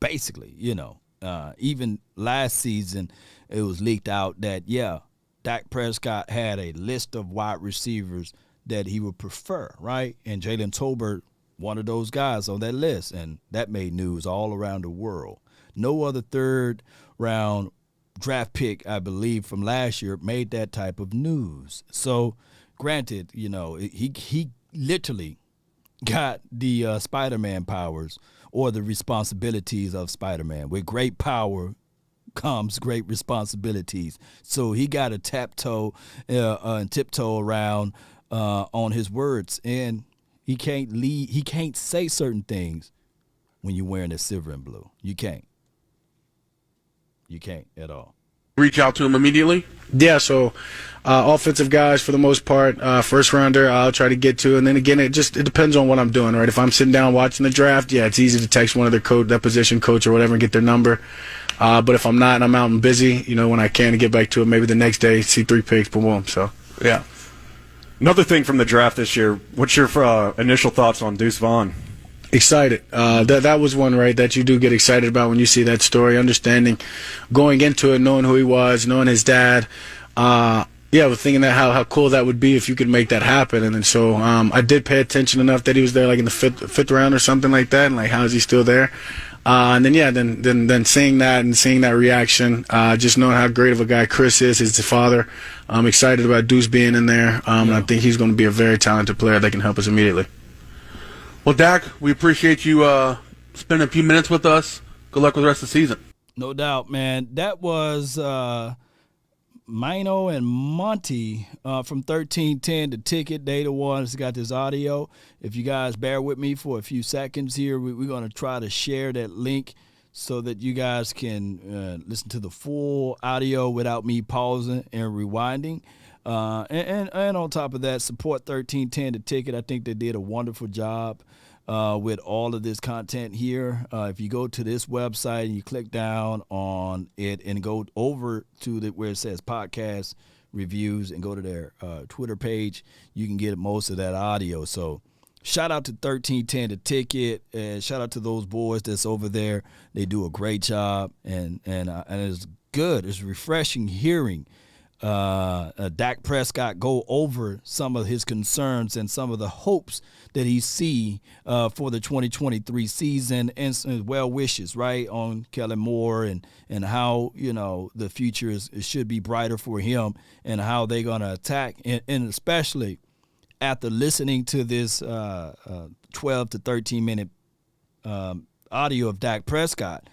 basically, even last season, it was leaked out that, yeah, Dak Prescott had a list of wide receivers that he would prefer, right? And Jalen Tolbert, one of those guys on that list, and that made news all around the world. No other third round draft pick, I believe, from last year made that type of news. So, granted, he literally got the Spider-Man powers or the responsibilities of Spider-Man. With great power comes great responsibilities. So he got to tiptoe around on his words, and he can't lead. He can't say certain things when you're wearing the silver and blue. You can't. You can't at all. Reach out to him immediately? Yeah, so offensive guys for the most part, first rounder I'll try to get to, and then again it depends on what I'm doing, right? If I'm sitting down watching the draft, yeah, it's easy to text one of that position coach or whatever and get their number. But if I'm not and I'm out and busy, when I can get back to it, maybe the next day, see 3 picks, boom. So yeah. Another thing from the draft this year, what's your initial thoughts on Deuce Vaughn? Excited. That was one, right, that you do get excited about when you see that story, understanding, going into it, knowing who he was, knowing his dad. Yeah, I was thinking that how cool that would be if you could make that happen. And then so I did pay attention enough that he was there like in the fifth round or something like that, and like how is he still there? And then then seeing that and seeing that reaction, just knowing how great of a guy Chris is, his father. I'm excited about Deuce being in there. And I think he's going to be a very talented player that can help us immediately. Well, Dak, we appreciate you spending a few minutes with us. Good luck with the rest of the season. No doubt, man. That was Mino and Monty from 1310, the ticket. They the ones that got this audio. If you guys bear with me for a few seconds here, we're going to try to share that link so that you guys can listen to the full audio without me pausing and rewinding. And on top of that, support 1310, the ticket. I think they did a wonderful job with all of this content here. If you go to this website and you click down on it and go over to where it says podcast reviews and go to their Twitter page, you can get most of that audio. So shout out to 1310 the ticket, and shout out to those boys that's over there. They do a great job, and it's good. It's refreshing hearing Dak Prescott go over some of his concerns and some of the hopes that he see for the 2023 season, and some well wishes, right, on Kellen Moore and how the future should be brighter for him and how they're gonna attack, and especially after listening to this 12 to 13 minute audio of Dak Prescott.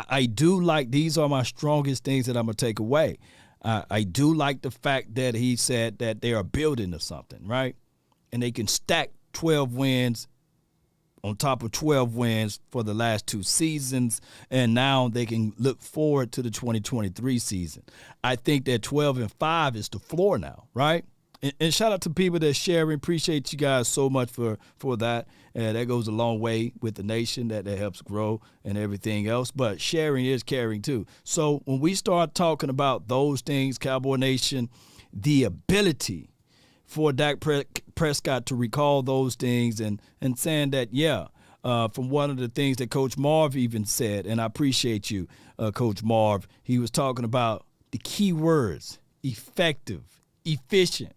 I do like, these are my strongest things that I'm gonna take away. I do like the fact that he said that they are building to something, right? And they can stack 12 wins on top of 12 wins for the last 2 seasons, and now they can look forward to the 2023 season. I think that 12-5 is the floor now, right? And shout out to people that sharing. Appreciate you guys so much for that. That goes a long way with the nation. That helps grow and everything else. But sharing is caring too. So when we start talking about those things, Cowboy Nation, the ability for Dak Prescott to recall those things and saying that, from one of the things that Coach Marv even said, and I appreciate you, Coach Marv, he was talking about the key words, effective, efficient,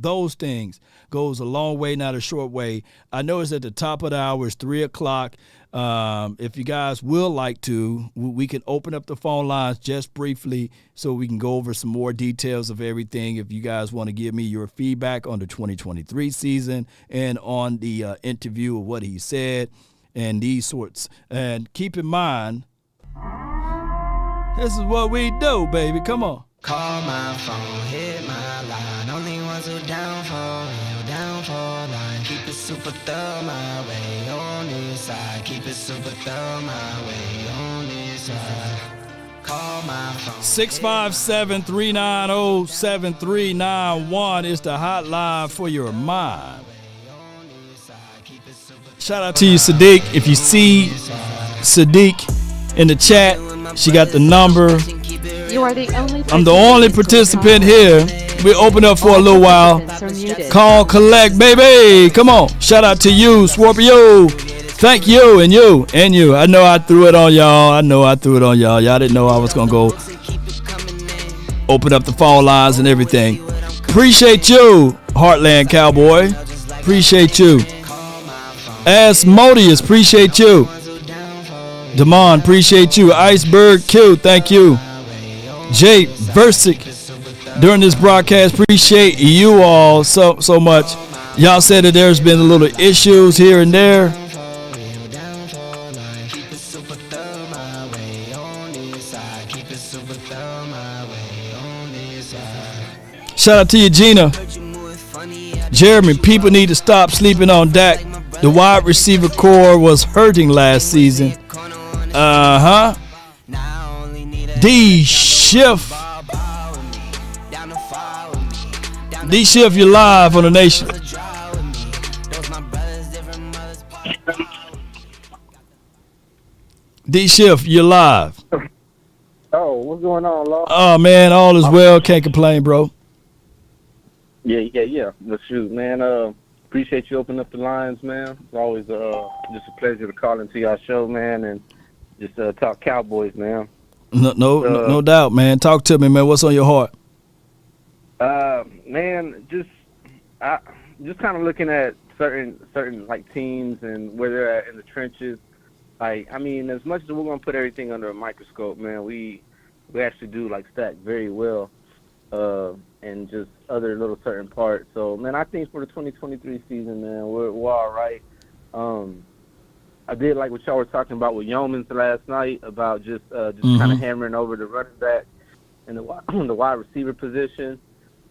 those things goes a long way, not a short way. I know it's at the top of the hour. It's 3 o'clock. If you guys will like to, we can open up the phone lines just briefly so we can go over some more details of everything. If you guys want to give me your feedback on the 2023 season and on the interview of what he said and these sorts. And keep in mind, this is what we do, baby. Come on. Call my phone, hit my line. Only ones who down for line. Keep it super thorough my way on this side. Keep it super thorough my way on this side. Call my phone. 657-390-7391 is the hotline for your mind. Shout out to you, Sadiq. If you see Sadiq in the chat, she got the number. You are the only. I'm the only participant here. We open up for a little while. Call, collect, baby. Come on. Shout out to you, Scorpio. Thank you and you and you. I know I threw it on y'all. Y'all didn't know I was going to go open up the phone lines and everything. Appreciate you, Heartland Cowboy. Appreciate you. Asmodeus, appreciate you. Damon, appreciate you. Iceberg Q, thank you. Jay Versick, during this broadcast, appreciate you all so much. Y'all said that there's been a little issues here and there. Shout out to you, Gina. Jeremy, people need to stop sleeping on Dak. The wide receiver core was hurting last season. D Shift, you're live on the Nation. D Shift, you're live. Oh, what's going on, Law? Oh man, all is well. Can't complain, bro. Yeah. Well, shoot, man. Appreciate you opening up the lines, man. It's always just a pleasure to call into y'all show, man, and just talk Cowboys, man. No doubt, man. Talk to me, man. What's on your heart? Man, just kind of looking at certain like teams and where they're at in the trenches. Like, I mean, as much as we're gonna put everything under a microscope, man, we actually do like stack very well, and just other little certain parts. So, man, I think for the 2023 season, man, we're all right. I did like what y'all were talking about with Yeomans last night about just kind of hammering over the running back and the wide receiver position.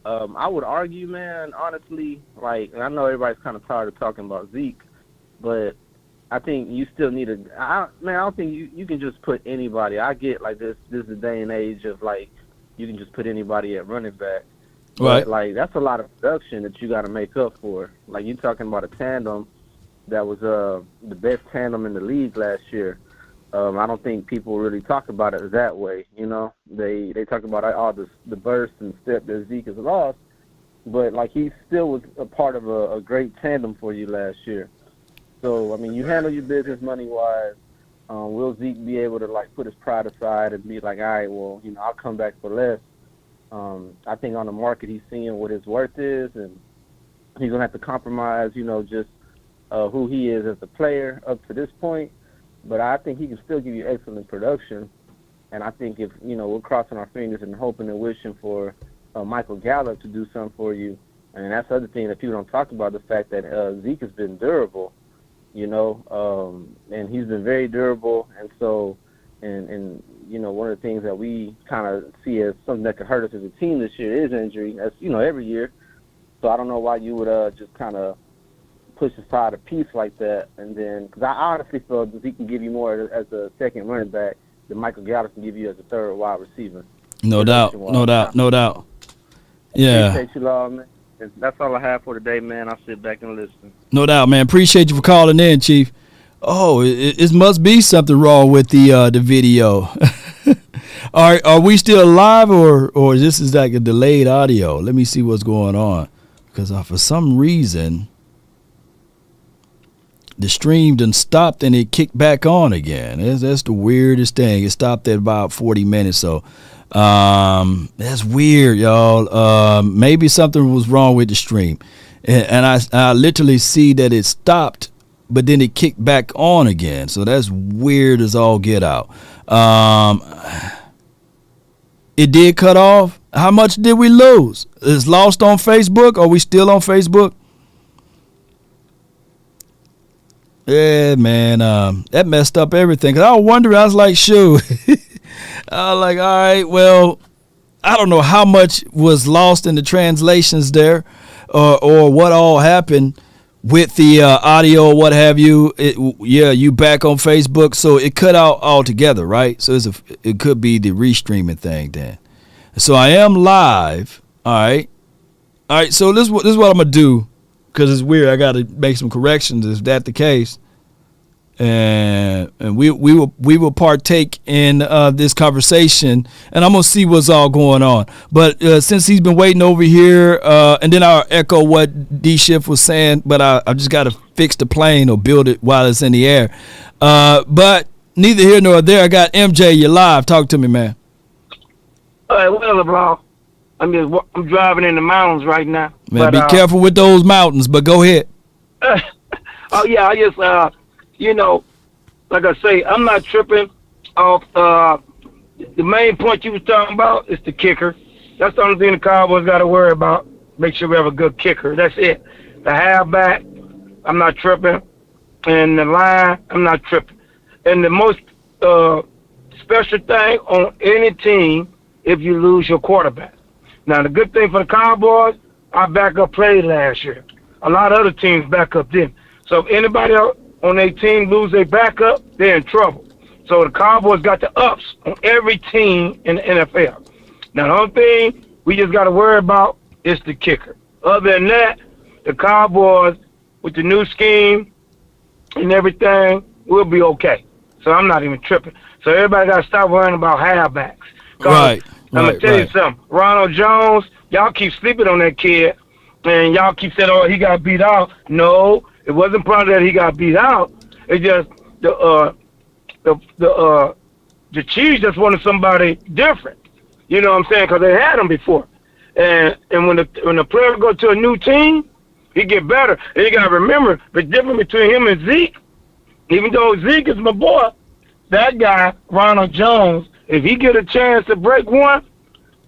I would argue, man, honestly, like, and I know everybody's kind of tired of talking about Zeke, but I think you still need I don't think you can just put anybody. I get like this is the day and age of like you can just put anybody at running back. Right. But, like, that's a lot of production that you got to make up for. Like, you're talking about a tandem that was the best tandem in the league last year. I don't think people really talk about it that way, you know. They talk about all the burst and step that Zeke has lost, but, like, he still was a part of a great tandem for you last year. So, I mean, you handle your business money-wise. Will Zeke be able to, like, put his pride aside and be like, all right, well, you know, I'll come back for less. I think on the market he's seeing what his worth is, and he's going to have to compromise, you know, just who he is as a player up to this point. But I think he can still give you excellent production. And I think if, you know, we're crossing our fingers and hoping and wishing for Michael Gallup to do something for you. And that's the other thing that people don't talk about, the fact that Zeke has been durable, you know, and he's been very durable. And so, and you know, one of the things that we kind of see as something that could hurt us as a team this year is injury, as, you know, every year. So I don't know why you would just kind of push aside a piece like that. And then, because I honestly feel that he can give you more as a second running back than Michael Gallup can give you as a third wide receiver. No doubt. Yeah. Appreciate you, Law, man. And that's all I have for today, man. I'll sit back and listen. No doubt, man. Appreciate you for calling in, Chief. Oh, it must be something wrong with the video. Are we still live, or this is like a delayed audio? Let me see what's going on, because for some reason the stream done stopped and it kicked back on again. That's the weirdest thing. It stopped at about 40 minutes, so that's weird, y'all. Maybe something was wrong with the stream, and I literally see that it stopped, but then it kicked back on again. So that's weird as all get out. It did cut off. How much did we lose? Is lost on Facebook? Are we still on Facebook? Yeah, man. That messed up everything. 'Cause I was wondering. I was like, shoot. I was like, all right, well, I don't know how much was lost in the translations there, or what all happened with the audio or what have you. You back on Facebook, so it cut out altogether, right? So it could be the restreaming thing then. So I am live. All right. So this is what I'm gonna do, because it's weird. I got to make some corrections. Is that the case? and we will partake in this conversation, and I'm gonna see what's all going on. But since he's been waiting over here, and then I'll echo what D Shift was saying, but I just got to fix the plane or build it while it's in the air. But neither here nor there. I got MJ. You're live. Talk to me, man. All right, well, bro, I'm driving in the mountains right now. Man, be careful with those mountains. But go ahead. Oh yeah, I just like I say, I'm not tripping off. The main point you was talking about is the kicker. That's the only thing the Cowboys got to worry about. Make sure we have a good kicker. That's it. The halfback, I'm not tripping, and the line, I'm not tripping. And the most special thing on any team, if you lose your quarterback. Now the good thing for the Cowboys, our backup played last year. A lot of other teams back up didn't. So if anybody else on their team lose their backup, they're in trouble. So the Cowboys got the ups on every team in the NFL. Now the only thing we just got to worry about is the kicker. Other than that, the Cowboys with the new scheme and everything will be okay. So I'm not even tripping. So everybody got to stop worrying about halfbacks. Right. I'm going to tell you something. Ronald Jones, y'all keep sleeping on that kid, and y'all keep saying, oh, he got beat out. No, it wasn't probably that he got beat out. It's just the Chiefs just wanted somebody different. You know what I'm saying? Because they had him before. And when the player go to a new team, he get better. And you got to remember the difference between him and Zeke. Even though Zeke is my boy, that guy, Ronald Jones, if he get a chance to break one,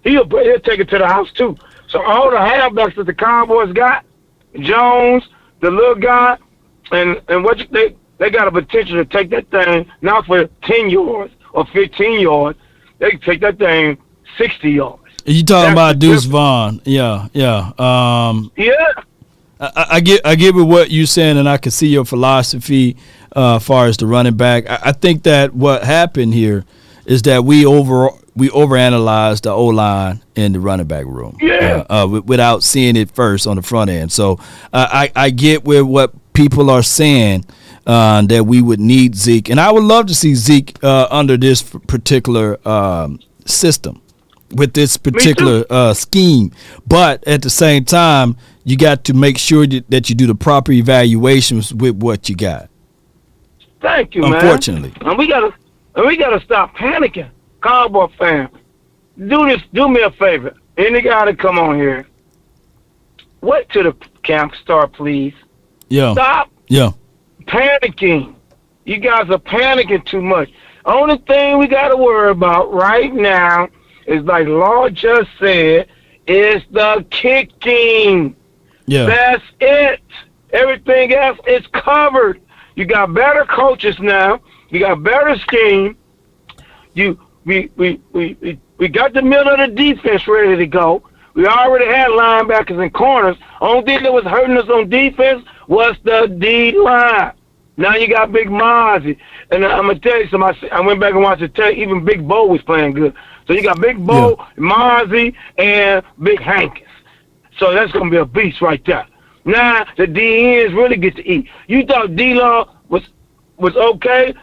he'll take it to the house too. So all the halfbacks that the Cowboys got, Jones, the little guy, and they got a potential to take that thing not for 10 yards or 15 yards. They can take that thing 60 yards. You talking about Deuce Vaughn? Yeah. Yeah. I get with what you're saying, and I can see your philosophy as far as the running back. I think that what happened here is that we overanalyzed the O-line in the running back room without seeing it first on the front end. So I get with what people are saying that we would need Zeke, and I would love to see Zeke under this particular system with this particular scheme. But at the same time, you got to make sure that you do the proper evaluations with what you got. Thank you, Unfortunately. Man. And we gotta stop panicking. Cowboy fans, do me a favor. Any guy to come on here, wait till the camp start, please. Yeah. Stop panicking. You guys are panicking too much. Only thing we gotta worry about right now is, like Law just said, is the kicking. Yeah. That's it. Everything else is covered. You got better coaches now. You got better scheme. We got the middle of the defense ready to go. We already had linebackers and corners. Only thing that was hurting us on defense was the D-line. Now you got Big Mozzie. And I'm going to tell you something. I went back and watched the tape. Even Big Bo was playing good. So you got Big Bo, Mozzie, and Big Hankins. So that's going to be a beast right there. Now the DNs really get to eat. You thought D-Law was okay?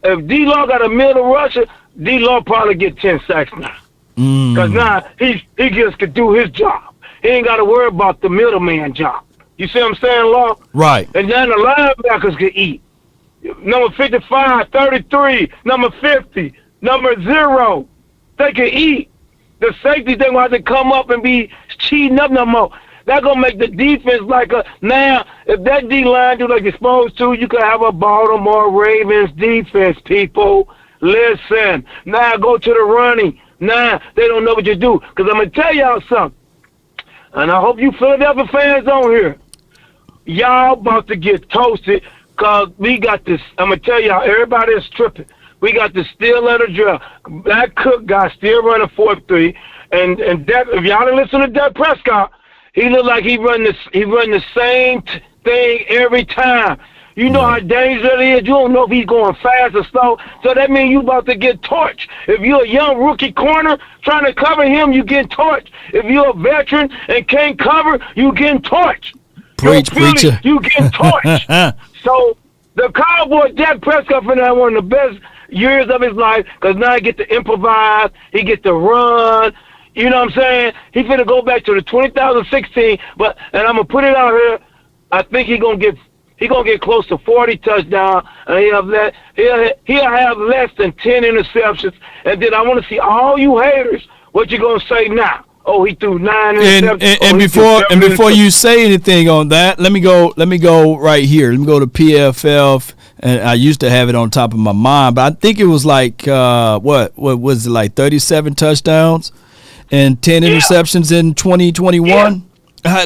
If D-Law got a middle rusher, D-Law probably get 10 sacks now. Because now he just could do his job. He ain't got to worry about the middleman job. You see what I'm saying, Law? Right. And then the linebackers can eat. Number 55, 33, number 50, number 0. They can eat. The safety thing will have to come up and be cheating up no more. That's going to make the defense now, if that D-line do like it's supposed to, you could have a Baltimore Ravens defense, people. Listen. Now go to the running. Now they don't know what you do. Because I'm going to tell y'all something. And I hope you Philadelphia fans on here. Y'all about to get toasted because we got this. I'm going to tell y'all, everybody is tripping. We got the steal letter drill. That Cook guy still running 4-3. And Dak, if y'all didn't listen to Dak Prescott, he looked like he run the same thing every time. You know how dangerous it is. You don't know if he's going fast or slow. So that means you about to get torched. If you're a young rookie corner trying to cover him, you get torched. If you're a veteran and can't cover, you getting torched. Preach, preacher. You getting torched. So The Cowboys, Dak Prescott finna have one of the best years of his life because now he get to improvise, he get to run. You know what I'm saying? He finna go back to the 2016, and I'm gonna put it out here. I think he gonna get close to 40 touchdowns, and he'll have less than 10 interceptions. And then I want to see all you haters. What you gonna say now? Oh, he threw 9 interceptions. And before you say anything on that, let me go right here. Let me go to PFF, and I used to have it on top of my mind, but I think it was like what was it, like 37 touchdowns and 10 interceptions in 2021. Yeah.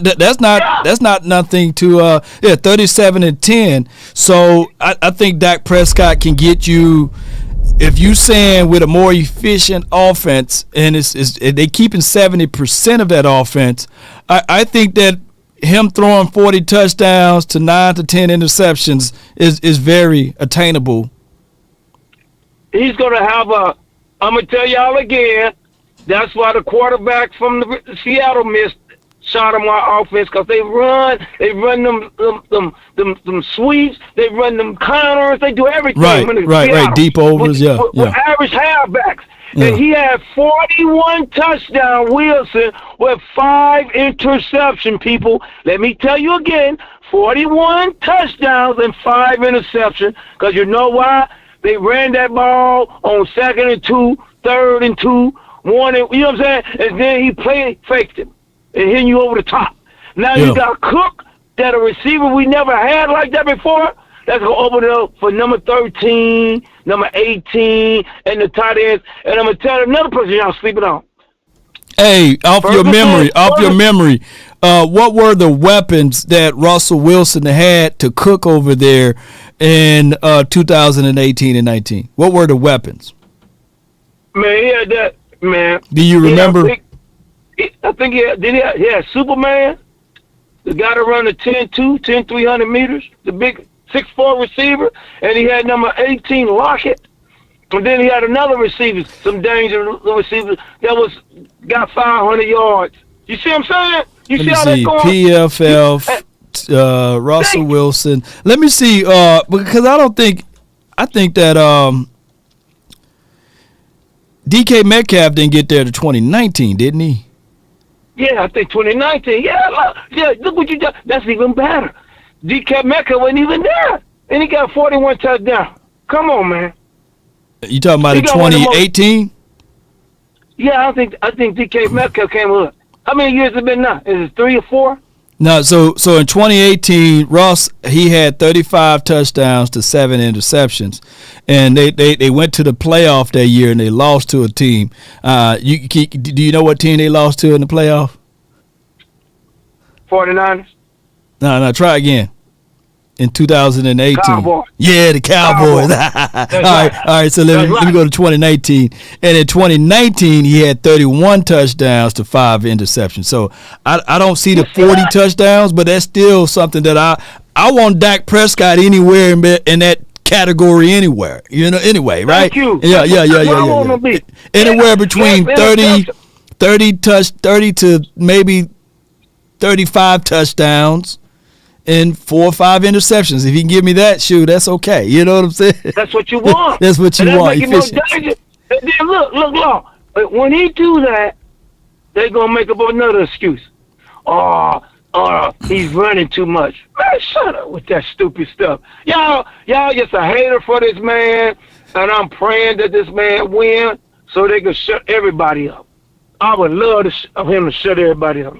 That's not nothing to 37 and 10. So I think Dak Prescott can get you, if you saying with a more efficient offense, and they keeping 70% of that offense. I think that him throwing 40 touchdowns to 9 to 10 interceptions is very attainable. He's gonna have I'm gonna tell y'all again. That's why the quarterback from the Seattle missed shot him our offense, because they run them sweeps, they run them counters, they do everything. Right, deep overs, with average halfbacks. Yeah. And he had 41 touchdowns, Wilson, with 5 interceptions, people. Let me tell you again, 41 touchdowns and 5 interceptions, because you know why? They ran that ball on 2nd and 2, 3rd and 2, 1 and, you know what I'm saying? And then he faked him and hitting you over the top. Now you got Cook, that a receiver we never had like that before. That's going to open it up for number 13, number 18, and the tight ends. And I'm going to tell you another person y'all sleeping on. Hey, off your memory, what were the weapons that Russell Wilson had to Cook over there in 2018 and 19? What were the weapons? Man, he had that, man. Do you remember? I think he had Superman, the guy that run the 10-2, 300 meters, the big 6'4" receiver, and he had number 18, Lockett. And then he had another receiver, some dangerous receiver that got 500 yards. You see what I'm saying? You see how that's going? PFF, Russell Wilson. Let me see, because I think that DK Metcalf didn't get there to 2019, didn't he? Yeah, I think 2019. Look what you done. That's even better. DK Metcalf wasn't even there, and he got 41 touchdowns. Come on, man. You talking about in 2018? Yeah, I think DK Metcalf came up. How many years has it been now? Is it 3 or 4? No, so in 2018, Russ, he had 35 touchdowns to 7 interceptions, and they went to the playoff that year and they lost to a team. Do you know what team they lost to in the playoff? 49ers. No, try again. In 2018. Cowboys. Yeah, the Cowboys. All right. So let me go to 2019. And in 2019, he had 31 touchdowns to 5 interceptions. So I don't see the 40 touchdowns, but that's still something that I want Dak Prescott anywhere in that category anywhere. You know, anyway, right? Thank you. Yeah. Anywhere between 30 to maybe 35 touchdowns and 4 or 5 interceptions. If you can give me that, shoot, that's okay. You know what I'm saying? That's what you want. That's what you want. Efficient. And then look. When he do that, they're gonna make up another excuse. He's running too much. Man, shut up with that stupid stuff. Y'all just a hater for this man, and I'm praying that this man win so they can shut everybody up. I would love him to shut everybody up.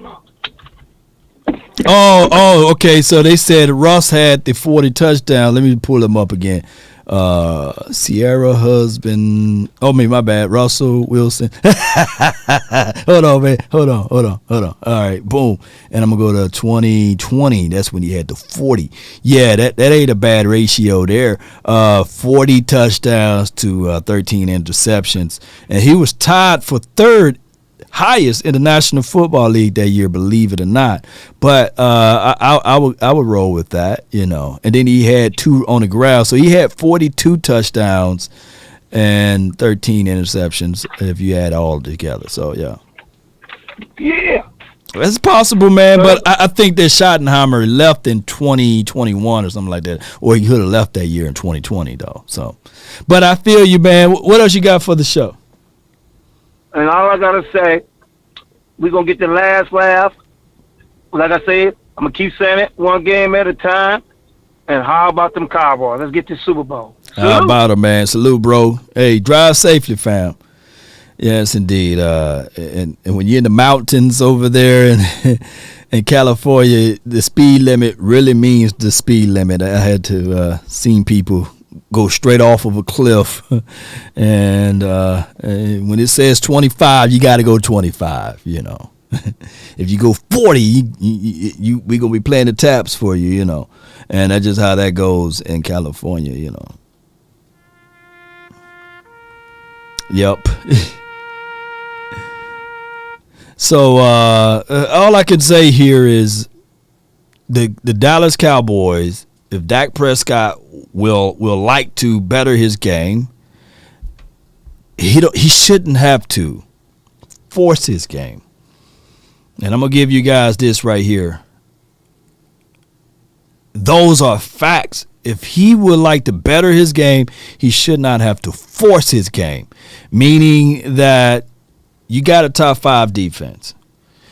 Okay. So they said Russ had the 40 touchdowns. Let me pull them up again. Sierra husband. My bad. Russell Wilson. Hold on, man. Hold on. All right, boom. And I'm gonna go to 2020. That's when he had the 40. Yeah, that ain't a bad ratio there. 40 touchdowns to 13 interceptions, and he was tied for third highest in the National Football League that year, believe it or not. But I would roll with that, you know. And then he had 2 on the ground, so he had 42 touchdowns and 13 interceptions if you add all together. So yeah. It's possible, man, but I think that Schottenheimer left in 2021 or something like that, or he could have left that year in 2020, though. So, but I feel you, man. What else you got for the show? And all I gotta say, we're gonna get the last laugh. Like I said, I'm gonna keep saying it one game at a time. And how about them Cowboys? Let's get this Super Bowl. How about it, man? Salute, bro. Hey, drive safely, fam. Yes, indeed. And when you're in the mountains over there in California, the speed limit really means the speed limit. I had to seen people go straight off of a cliff, and when it says 25, you got to go 25. You know, if you go 40, we gonna be playing the taps for you. You know, and that's just how that goes in California. You know. Yep. So all I can say here is the Dallas Cowboys, if Dak Prescott will like to better his game, he shouldn't have to force his game. And I'm gonna give you guys this right here. Those are facts. If he would like to better his game, he should not have to force his game, meaning that you got a top 5 defense.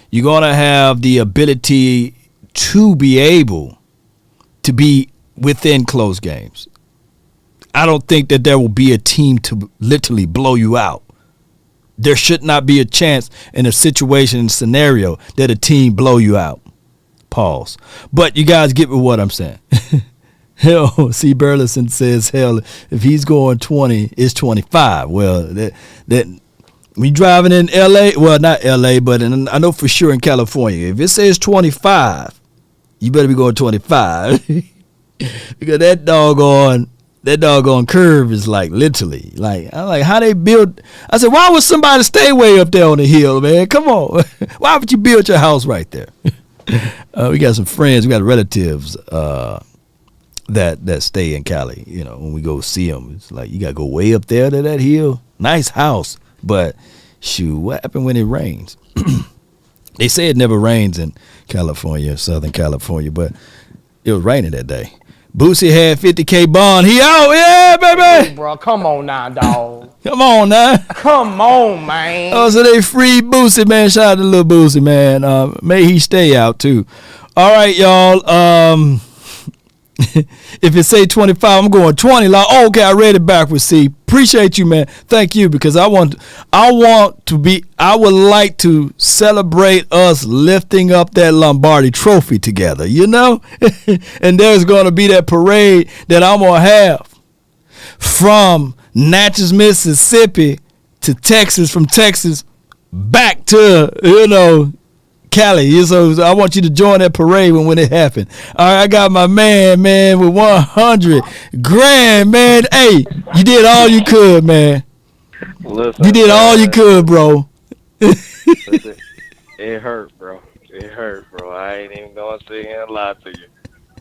You're going to have the ability to be able to be within close games. I don't think that there will be a team to literally blow you out. There should not be a chance in a situation and scenario that a team blow you out. Pause. But you guys get me what I'm saying. Hell, C. Burleson says, hell, if he's going 20, it's 25. Well, that we driving in L.A., well, not L.A., but I know for sure in California, if it says 25, you better be going 25. Because that doggone curve is like literally, like, I'm like, how they build. I said, why would somebody stay way up there on the hill, man? Come on. Why would you build your house right there? We got some friends, we got relatives that stay in Cali. You know, when we go see them, it's like you got to go way up there to that hill. Nice house. But, shoot, what happened when it rains? They say it never rains in California, Southern California, but it was raining that day. Boosie had $50K bond. He out. Yeah, baby. Hey, bro, come on now, dog. Come on now. Come on, man. Oh, so they freed Boosie, man. Shout out to little Boosie, man. May he stay out, too. All right, y'all. If it say 25, I'm going 20. Like, oh, okay, I read it backwards. See, appreciate you, man. Thank you, because I would like to celebrate us lifting up that Lombardi trophy together, you know? And there's going to be that parade that I'm going to have from Natchez, Mississippi to Texas, from Texas back to, you know, Cali. So I want you to join that parade when it happened. All right, I got my man with 100 grand, man. Hey, you did all you could, man. Listen, you did all you could, bro. Listen, it hurt, bro. It hurt, bro. I ain't even gonna sit here and lie to you.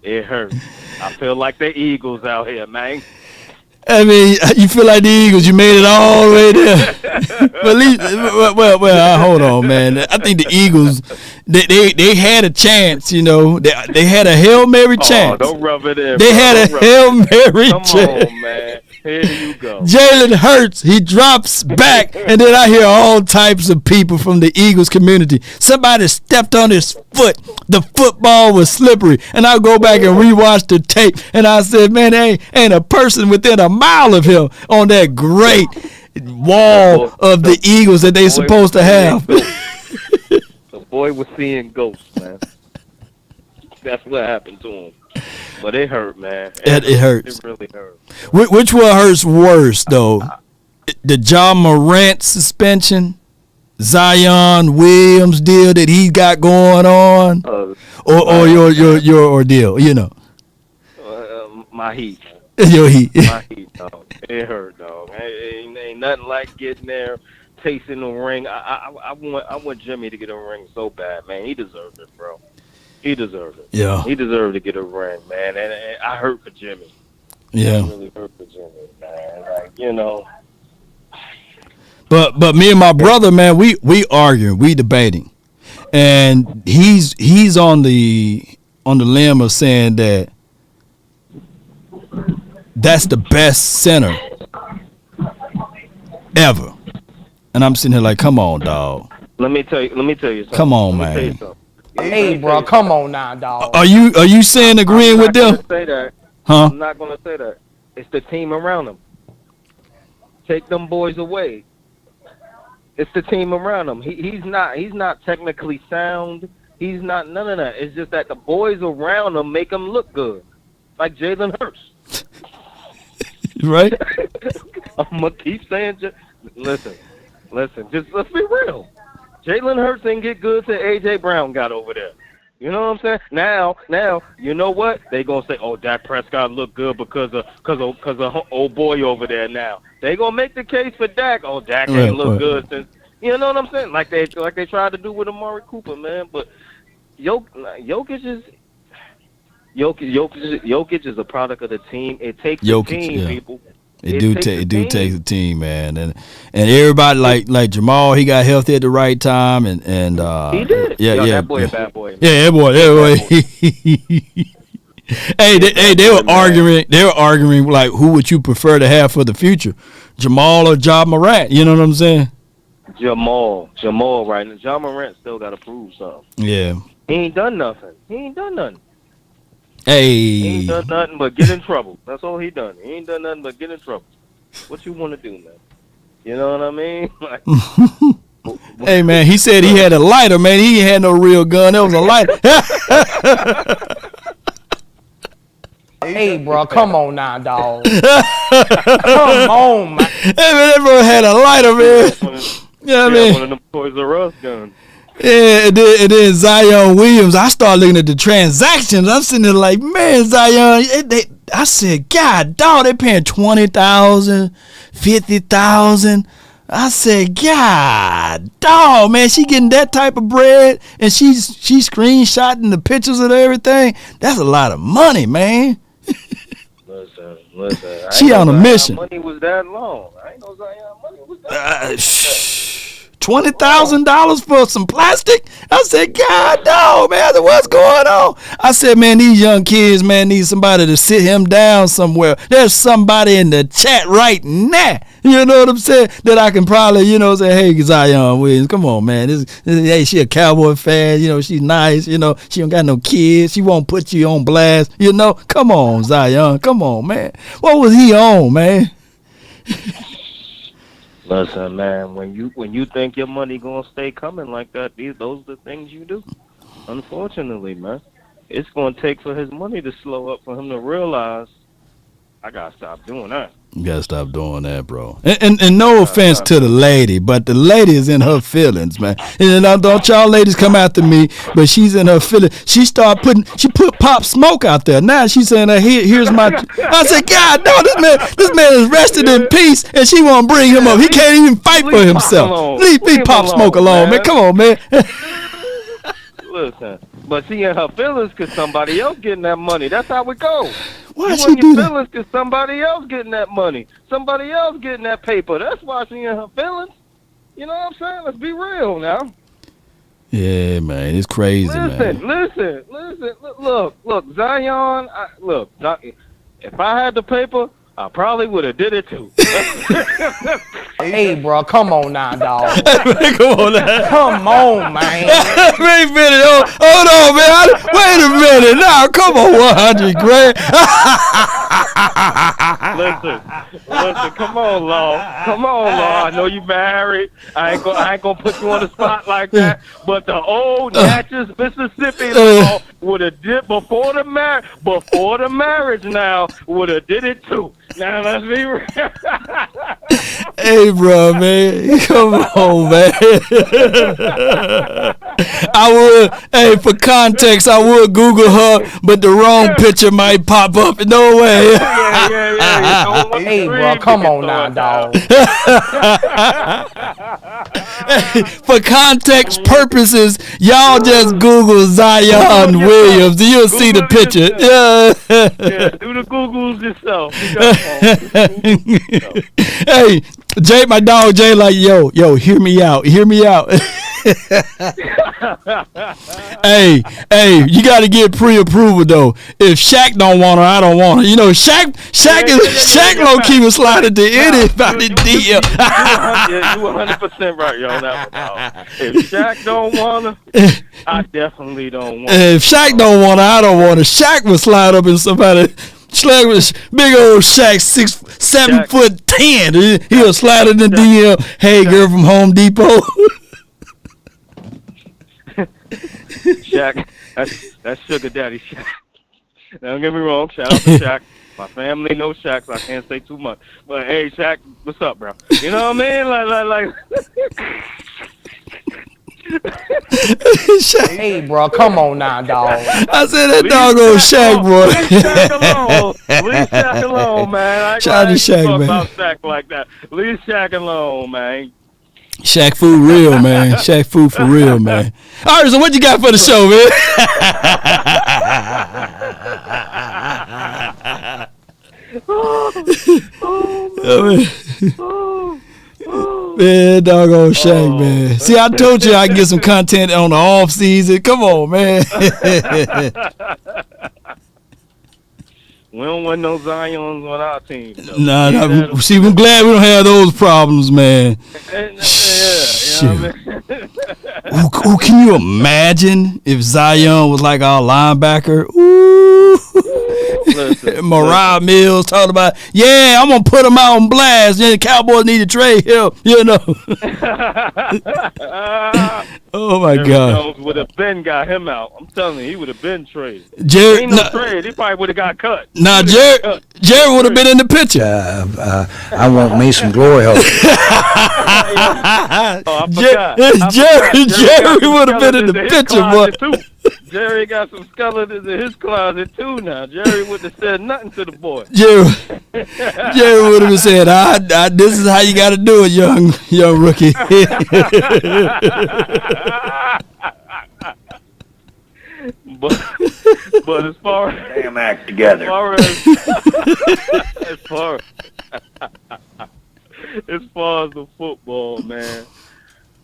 It hurt. I feel like the Eagles out here, man. I mean, you feel like the Eagles. You made it all the way there. But at least, well, hold on, man. I think the Eagles, they had a chance, you know. They had a Hail Mary chance. Oh, don't rub it in. They had a Hail Mary chance. Come on, man. Here you go. Jalen Hurts, he drops back, and then I hear all types of people from the Eagles community. Somebody stepped on his foot. The football was slippery. And I go back and rewatch the tape, and I said, man, there ain't a person within a mile of him on that great wall of the Eagles that they supposed to have. The boy was seeing ghosts, man. That's what happened to him. But it hurt, man. It hurts. It really hurt. Which one hurts worse, though? The John Morant suspension, Zion Williams deal that he got going on, or your ordeal, you know? My heat. Your heat. My heat, dog. It hurt, dog. Ain't nothing like getting there, tasting the ring. I want Jimmy to get a ring so bad, man. He deserved it, bro. He deserved it. Yeah. He deserved to get a ring, man. And I hurt for Jimmy. Yeah. I really hurt for Jimmy, man. Like, you know. But me and my brother, man, we arguing, we debating. and he's on the limb of saying that that's the best center ever. And I'm sitting here like, come on, dog. Let me tell you something. Come on, man. Hey, bro, come on now, dog. Are you saying agreeing with them? Say that. Huh? I'm not gonna say that. It's the team around him. Take them boys away. It's the team around him. He's not technically sound. He's not none of that. It's just that the boys around him make him look good, like Jalen Hurts. Right? I'm gonna keep saying. Listen. Just let's be real. Jalen Hurts didn't get good till A.J. Brown got over there. You know what I'm saying? Now, you know what? They gonna say, "Oh, Dak Prescott look good because of old boy over there." Now they gonna make the case for Dak. Oh, Dak ain't look good since. You know what I'm saying? Like they tried to do with Amari Cooper, man. But Jokic is a product of the team. It takes Jokic, a team, yeah. people. It do take a team, man, and everybody like Jamal, he got healthy at the right time, and he did. Yeah. That boy a bad boy. Yeah, that boy. They were arguing. They were arguing like, who would you prefer to have for the future, Jamal or Ja Morant? You know what I'm saying? Jamal, right? And Ja Morant still got to prove something. Yeah. He ain't done nothing. Hey. He ain't done nothing but get in trouble. That's all he done. He ain't done nothing but get in trouble. What you want to do, man? You know what I mean? Like, hey, man, he said he had a lighter, man. He ain't had no real gun. It was a lighter. Hey, bro, come on now, dog. Come on, man. Hey, man, that bro had a lighter, man. You know what I mean? One of them Toys R Us guns. Yeah, and then Zion Williams, I started looking at the transactions. I'm sitting there like, man, Zion, I said, God, dog, they paying $20,000, $50,000. I said, God, dog, man, she getting that type of bread, and she's screenshotting the pictures of everything. That's a lot of money, man. Listen. She on a mission. Money was that long. I ain't know Zion money was that long. $20,000 for some plastic? I said, God, no, man, what's going on? I said, man, these young kids, man, need somebody to sit him down somewhere. There's somebody in the chat right now, you know what I'm saying, that I can probably, say, hey, Zion Williams, come on, man. Hey, she a Cowboy fan, she's nice, she don't got no kids. She won't put you on blast, Come on, Zion, come on, man. What was he on, man? Listen, man, when you think your money gonna stay coming like that, those are the things you do. Unfortunately, man, it's gonna take for his money to slow up for him to realize I gotta stop doing that. You gotta stop doing that, bro. And no offense to the lady, but the lady is in her feelings, man. And don't y'all ladies come after me, but she's in her feelings. She put Pop Smoke out there. Now she's saying, here's my. I said, God, no, this man is rested in peace, and she won't bring him up. He can't even fight for himself. Leave Pop Smoke alone, man. Come on, man. Listen, but she in her feelings because somebody else getting that money. That's how it goes. Why she do that? Feelings because somebody else getting that money. Somebody else getting that paper. That's why she in her feelings. You know what I'm saying? Let's be real now. Yeah, man, it's crazy, man. Listen. Look, Zion. If I had the paper, I probably would have did it too. Hey, bro, come on now, dog. Come on now. Come on, man. Wait a minute. Hold on, man. Wait a minute. Now, come on, 100 grand. Listen. Come on, Law. I know you married. I ain't gonna put you on the spot like that. But the old Natchez, Mississippi Law would have did before the marriage. Now would have did it too. Now let's be real. Hey, bro, man. Come on, man. For context, I would Google her, but the wrong picture might pop up. No way. Yeah. Hey, bro, come on now, dog. For context purposes, y'all just Google Zion Williams. You'll see the picture. Yeah, do the Googles yourself. Hey, Jay, my dog Jay, like, yo, hear me out. Hey, you got to get pre-approval though. If Shaq don't want her, I don't want her. You know, Shaq low key was sliding to anybody DM. You 100% right on that one, dog. If Shaq don't want her, I definitely don't want her. If Shaq don't want her, I don't want her. Shaq would slide up in somebody. Shaq was big old Shaq, 7'10". He'll slide in the DM. Hey, girl from Home Depot. Shaq, that's Sugar Daddy Shaq. Don't get me wrong. Shout out to Shaq. My family knows Shaq, so I can't say too much. But hey, Shaq, what's up, bro? You know what I mean? Like. Hey, bro, come on now, dog. I said that doggone Shaq, boy. Leave Shaq alone, man. Shout out to Shaq, man. About Shaq like that. Leave Shaq alone, man. Shaq food real, man. Shaq food for real, man. All right, so what you got for the show, man? Man, doggone Shaq, man. See, I told you I can get some content on the off season. Come on, man. We don't want no Zions on our team. Though. Nah. See, we're glad we don't have those problems, man. Who can you imagine if Zion was like our linebacker? Ooh. Mariah Mills talking about, yeah, I'm gonna put him out on blast. Yeah, the Cowboys need to trade him. You know. Oh my God. Would have been got him out. I'm telling you, he would have been traded. Jared, ain't no trade. He probably would have got cut. Nah, Jared would have been in the picture. I want me some glory hole. Jerry would have been in the picture, boy. Jerry got some skeletons in his closet too now. Jerry wouldn't have said nothing to the boy. Jerry would have said, this is how you got to do it, young rookie. But as far as damn act together. As far as the football, man,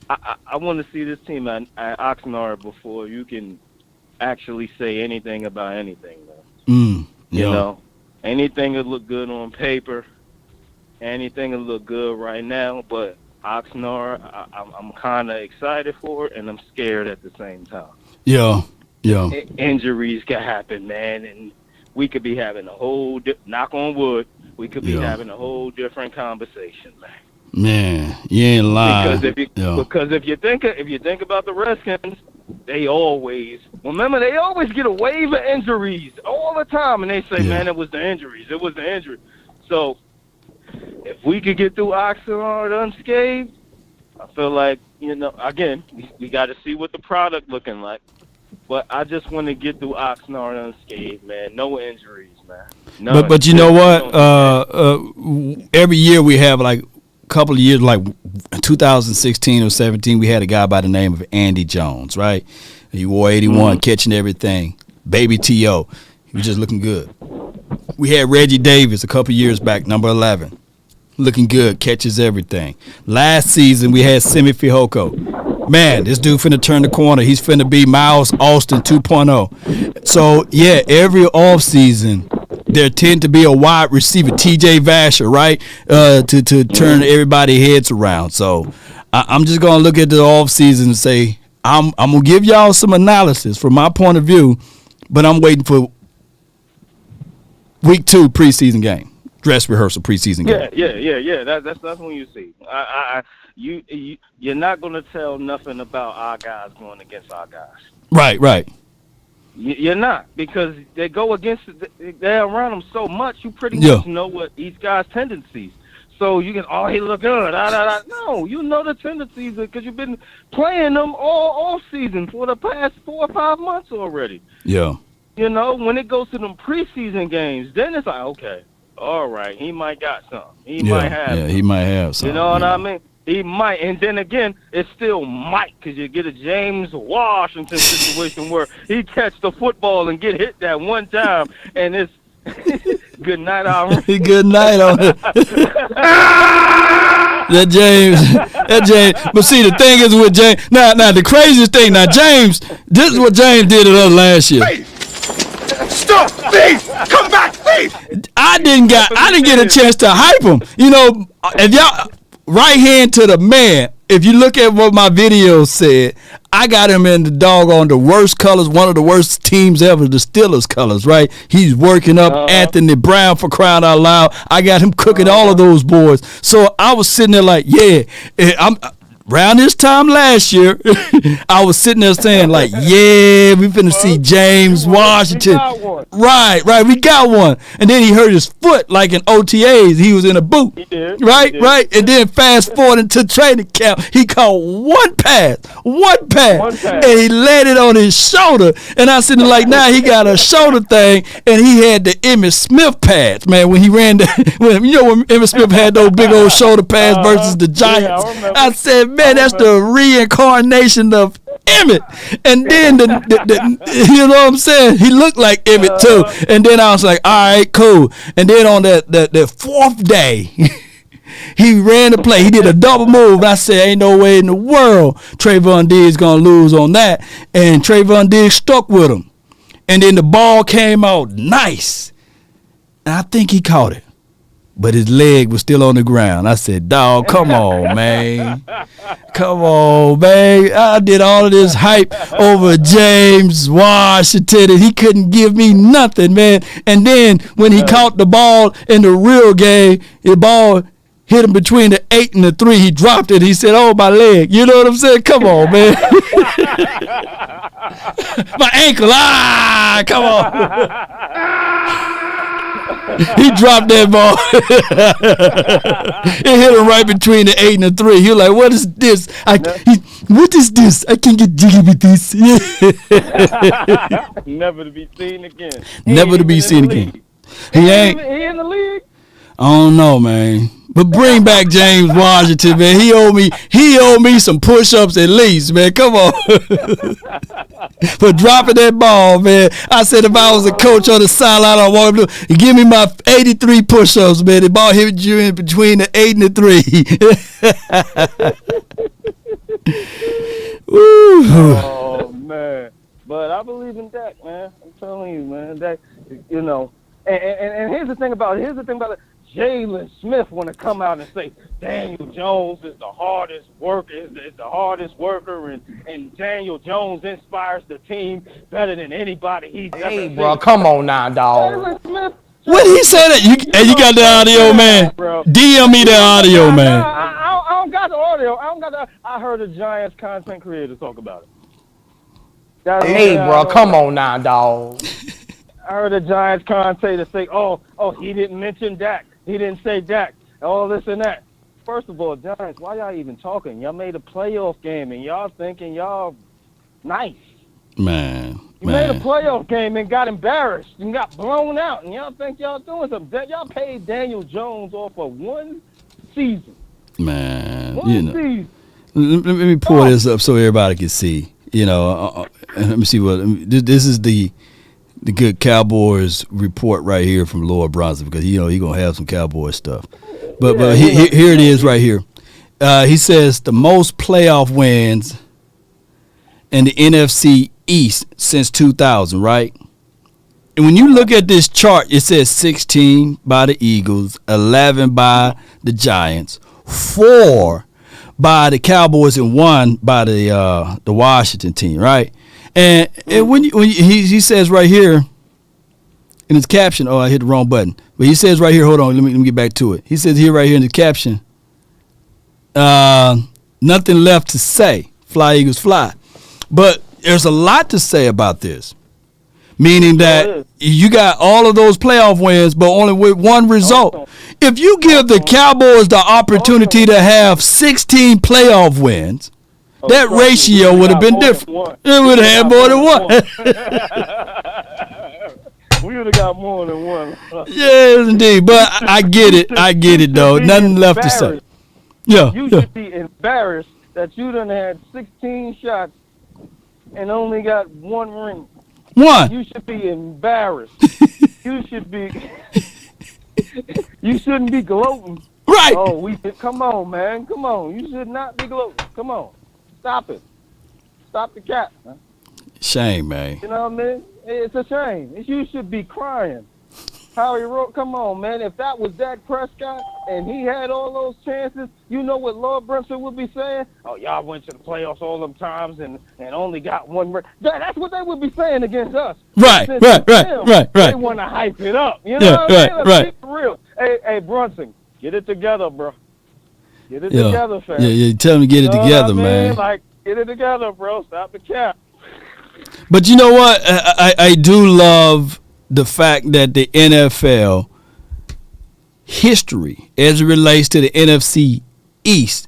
I want to see this team at Oxnard before you can actually say anything about anything, though. You know, anything will look good on paper, anything will look good right now, but Oxnard, I'm kind of excited for it, and I'm scared at the same time. Yeah. Injuries can happen, man, and we could be having a whole knock on wood. We could be having a whole different conversation, man. Man, you ain't lying. Because if you think about the Redskins, they always get a wave of injuries all the time, and they say, man, it was the injuries. So if we could get through Oxnard unscathed, I feel like, again, we got to see what the product looking like. But I just want to get through Oxnard unscathed, man. No injuries, man. None. But you know what? Every year we have like a couple of years, like 2016 or 17, we had a guy by the name of Andy Jones, right? He wore 81, catching everything. Baby T.O. He was just looking good. We had Reggie Davis a couple years back, number 11. Looking good, catches everything. Last season, we had Simi Fehoko. Man, this dude finna turn the corner. He's finna be Miles Austin 2.0. So, yeah, every offseason, there tend to be a wide receiver, T.J. Vasher, right, to turn everybody's heads around. So, I'm just going to look at the offseason and say, I'm going to give y'all some analysis from my point of view, but I'm waiting for week 2 preseason game. Dress rehearsal preseason game. Yeah. That's when you see. You're not going to tell nothing about our guys going against our guys. Right. You're not, because they go against. They're around them so much. You pretty much know what each guy's tendencies. So you can, he look good. No, you know the tendencies because you've been playing them all season for the past 4 or 5 months already. Yeah. When it goes to them preseason games, then it's like, okay. All right, he might got something. He might have something. You know what I mean? He might. And then again, it still might, because you get a James Washington situation where he catch the football and get hit that one time, and it's good night on Good night on it. That James. But see, the thing is with James. Now the craziest thing. Now James, this is what James did to us last year. Stop, please! Come back, please! I didn't get a chance to hype him. You know, if y'all right hand to the man. If you look at what my video said, I got him in the doggone the worst colors, one of the worst teams ever, the Steelers colors, right? He's working up Anthony Brown for crying out loud. I got him cooking all of those boys. So I was sitting there like, yeah, I'm around this time last year, I was sitting there saying like, yeah, we finna see James Washington. Right, we got one. And then he hurt his foot like in OTAs. He was in a boot. He did. Right. And then fast forward into training camp, he caught one pass, and he landed on his shoulder. And I sitting like, now he got a shoulder thing, and he had the Emmitt Smith pads, man. When he ran, when Emmitt Smith had those big old shoulder pads versus the Giants, I said, man, that's the reincarnation of Emmitt. And then you know what I'm saying? He looked like Emmitt too. And then I was like, all right, cool. And then on that fourth day, he ran the play. He did a double move. I said, ain't no way in the world Trayvon Diggs gonna lose on that. And Trayvon Diggs stuck with him. And then the ball came out nice. And I think he caught it. But his leg was still on the ground. I said, dog, come on, man. Come on, man. I did all of this hype over James Washington, and he couldn't give me nothing, man. And then when he caught the ball in the real game, the ball hit him between the 8 and the 3. He dropped it. He said, oh, my leg. You know what I'm saying? Come on, man. My ankle. Come on. He dropped that ball. It hit him right between the 8 and the 3. He was like, what is this? What is this? I can't get jiggy with this. Never to be seen again. Never to be seen again. He ain't. He in the league? I don't know, man. But bring back James Washington, man. He owe me some push-ups at least, man. Come on. For dropping that ball, man. I said if I was a coach on the sideline, I'd walk up to give me my 83 push-ups, man. The ball hit you in between the 8 and the 3. Woo. Oh, man. But I believe in Dak, man. I'm telling you, man. Dak, you know. And here's the thing about it. Jalen Smith want to come out and say Daniel Jones is the hardest worker, and Daniel Jones inspires the team better than anybody he's ever seen. Hey, bro, come on now, dog. Jalen Smith. When he said that, you got the audio, man. DM me the audio, man. I don't got the audio. I heard a Giants content creator talk about it. Hey, bro, come on now, dog. I heard a Giants commentator say, oh, he didn't mention Dak. He didn't say Dak, all this and that. First of all, Giants, why y'all even talking? Y'all made a playoff game, and y'all thinking y'all nice. Man. You made a playoff game and got embarrassed and got blown out, and y'all think y'all doing something. Y'all paid Daniel Jones off for one season. Man. One season. Let me pull this up so everybody can see. You know, let me see what this is the good Cowboys report right here from Lord Bronson, because he gonna have some Cowboys stuff. But here it is right here. He says the most playoff wins in the NFC East since 2000, right? And when you look at this chart, it says 16 by the Eagles, 11 by the Giants, 4 by the Cowboys, and 1 by the Washington team, right? And when he says right here in his caption, I hit the wrong button. But he says right here, hold on, let me get back to it. He says here right here in the caption, nothing left to say. Fly, Eagles, fly. But there's a lot to say about this, meaning that you got all of those playoff wins, but only with one result. If you give the Cowboys the opportunity to have 16 playoff wins, that ratio would have been different. It would have had more than one. We would have got more than one. Yes, indeed. But I get it, though. Nothing left to say. Yeah. You should be embarrassed that you done had 16 shots and only got 1 ring. One. You should be embarrassed. You shouldn't be gloating Right. Oh, we should, come on, man. Come on. You should not be gloating. Come on. Stop it. Stop the cap, man. Shame, man. You know what I mean? It's a shame. You should be crying. Howie Rowe, come on, man. If that was Dak Prescott and he had all those chances, you know what Lord Brunson would be saying? Oh, y'all went to the playoffs all them times and only got one. That's what they would be saying against us. Right. They want to hype it up. You know what I mean? Let's be real. Hey, Brunson, get it together, bro. Get it together, fam. Yeah, tell him to get it together, man. Like, get it together, bro. Stop the cap. But you know what? I do love the fact that the NFL history, as it relates to the NFC East,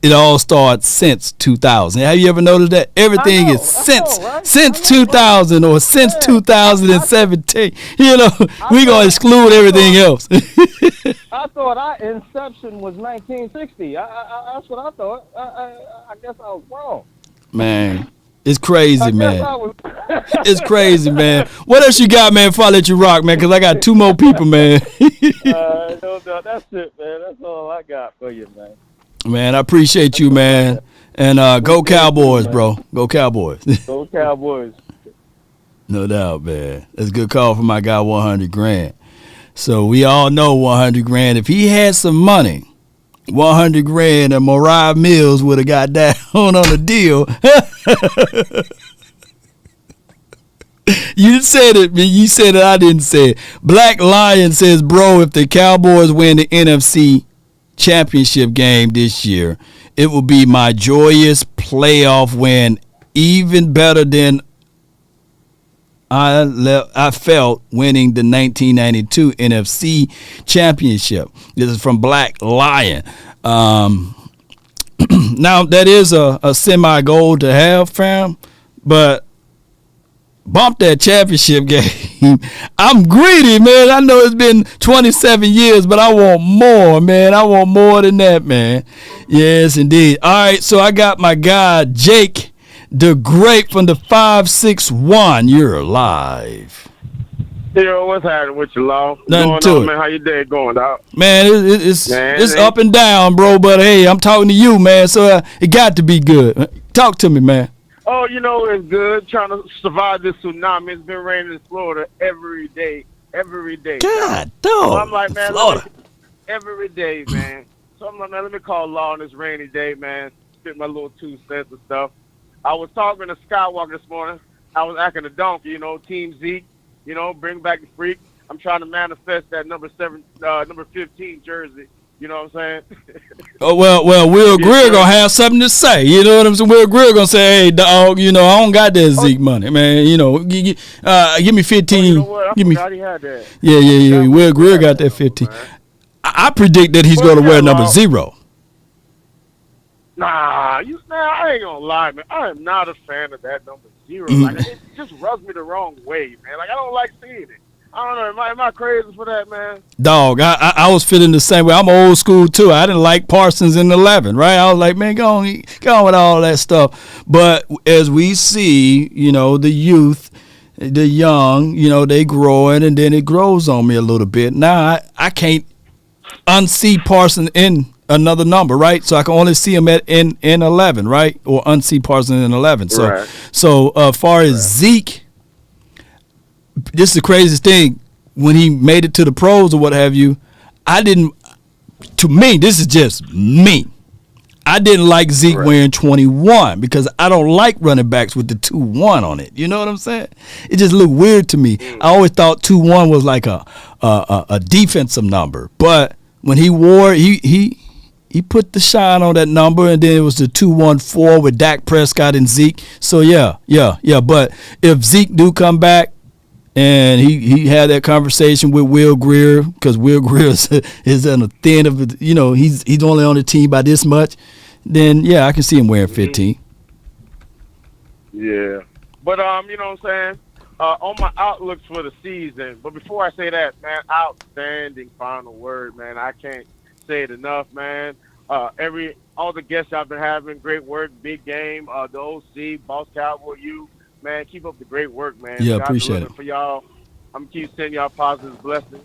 it all starts since 2000. Have you ever noticed that? Everything is since 2000 or since 2017. You know, we're going to exclude everything else. I thought our inception was 1960. That's what I thought. I guess I was wrong. Man. It's crazy, man. It's crazy, man. What else you got, man, before I let you rock, man? Because I got two more people, man. No, that's it, man. That's all I got for you, man. Man, I appreciate you, man. And go Cowboys, bro. Go Cowboys. Go Cowboys. No doubt, man. That's a good call for my guy, $100,000. So we all know $100,000. If he had some money, $100,000 and Mariah Mills would have got down on the deal. You said it, man. You said it. I didn't say it. Black Lion says, bro, if the Cowboys win the NFC championship game this year, it will be my joyous playoff win, even better than I felt winning the 1992 NFC championship. This is from Black Lion. Now, that is a semi-goal to have, fam, but bump that championship game. I'm greedy, man. I know it's been 27 years, but I want more, man. I want more than that, man. Yes, indeed. All right, so I got my guy, Jake the Great from the 561. You're live. Yo, what's happening with you, Law? Nothing to it. Man? How your day going, dog? Man, it's up and down, bro. But hey, I'm talking to you, man. So it got to be good. Talk to me, man. Oh, you know, it's good. Trying to survive this tsunami. It's been raining in Florida every day. God, dog. So I'm like, man, Florida. Every day, man. So I'm like, man, let me call Law on this rainy day, man. Spit my little 2 cents and stuff. I was talking to Skywalker this morning. I was acting a donkey, you know, Team Zeke, you know, bring back the freak. I'm trying to manifest that number 15 jersey. You know what I'm saying? Oh, well, Will Greer going to have something to say. You know what I'm saying? Will Greer going to say, hey, dog, you know, I don't got that Zeke money, man. You know, give me 15. You know what? I forgot he had that. Yeah. Will Greer got that 15. I predict that he's going to wear number 0. Nah, I ain't gonna lie, man. I am not a fan of that number 0. Like, it just rubs me the wrong way, man. Like, I don't like seeing it. I don't know. Am I crazy for that, man? Dog, I was feeling the same way. I'm old school too. I didn't like Parsons in 11, right? I was like, man, go on with all that stuff. But as we see, you know, the youth, the young, you know, they growing, and then it grows on me a little bit. Now I can't unsee Parsons in another number, right? So I can only see him in 11, right? Or unsee Parsons in 11. So, right. So far as Zeke, this is the craziest thing. When he made it to the pros or what have you, to me, this is just me. I didn't like Zeke wearing 21 because I don't like running backs with the 2-1 on it. You know what I'm saying? It just looked weird to me. I always thought 2-1 was like a defensive number. But when he wore he put the shine on that number, and then it was the 2-1-4 with Dak Prescott and Zeke. So yeah. But if Zeke do come back and he had that conversation with Will Greer, because Will Greer is on the thin of it, you know, he's only on the team by this much, then yeah, I can see him wearing 15. Yeah. But you know what I'm saying? On my outlooks for the season, but before I say that, man, outstanding final word, man. I can't say it enough, man. All the guests y'all been having, great work, big game. The OC, Boss Cowboy, you, man, keep up the great work, man. Yeah, appreciate it. For y'all, I'm gonna keep sending y'all positive blessings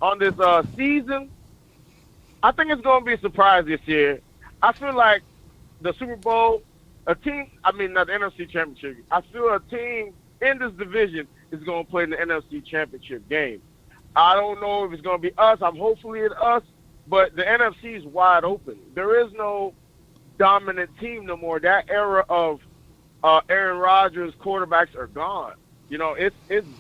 on this season. I think it's going to be a surprise this year. I feel like the Super Bowl, not the NFC Championship. I feel a team in this division is going to play in the NFC Championship game. I don't know if it's going to be us. I'm hopefully it's us, but the NFC is wide open. There is no dominant team no more. That era of Aaron Rodgers quarterbacks are gone. You know, it's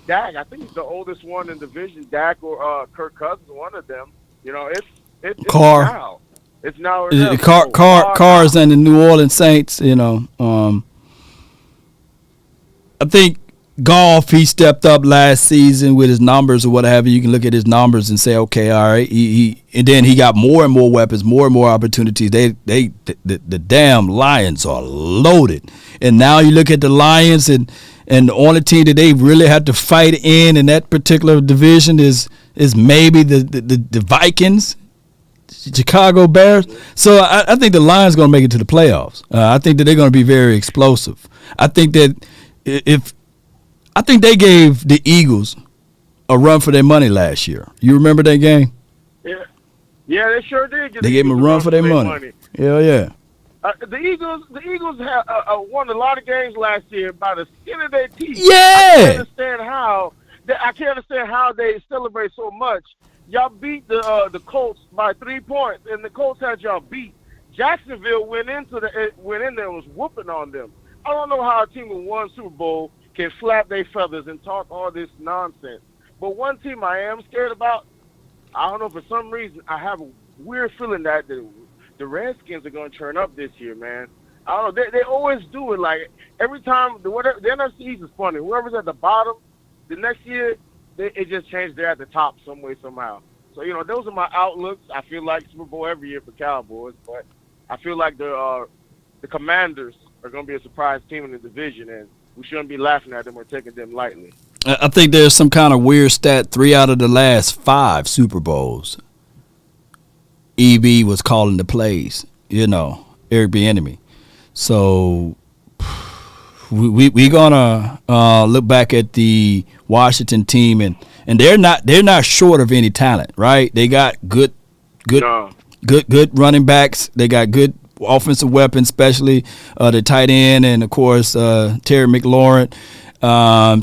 Dak. I think he's the oldest one in the division. Dak or Kirk Cousins, one of them. You know, it's Carr. now. It's now. Carr's and the New Orleans Saints. You know, I think Goff, he stepped up last season with his numbers or whatever. You can look at his numbers and say, okay, all right. And then he got more and more weapons, more and more opportunities. The damn Lions are loaded. And now you look at the Lions, and the only team that they really have to fight in that particular division is maybe the Vikings, Chicago Bears. So I think the Lions are going to make it to the playoffs. I think that they're going to be very explosive. I think that I think they gave the Eagles a run for their money last year. You remember that game? Yeah, they sure did. They gave them a run for their money. Hell yeah. The Eagles have won a lot of games last year by the skin of their teeth. Yeah. I can't understand how they celebrate so much. Y'all beat the Colts by 3 points, and the Colts had y'all beat. Jacksonville went in there and was whooping on them. I don't know how a team who won Super Bowl can flap their feathers and talk all this nonsense. But one team I am scared about, I don't know, for some reason, I have a weird feeling that the Redskins are going to turn up this year, man. I don't know. They always do it. Like, every time, the NFC East is funny. Whoever's at the bottom, the next year, it just changed. They're at the top some way, somehow. So, you know, those are my outlooks. I feel like Super Bowl every year for Cowboys, but I feel like the Commanders are going to be a surprise team in the division, and we shouldn't be laughing at them or taking them lightly. I think there's some kind of weird stat. 3 out of the last 5 Super Bowls, EB was calling the plays, you know, Eric Bieniemy. So we're gonna look back at the Washington team, and they're not short of any talent, right? They got good running backs. They got good offensive weapons, especially the tight end, and of course Terry McLaurin.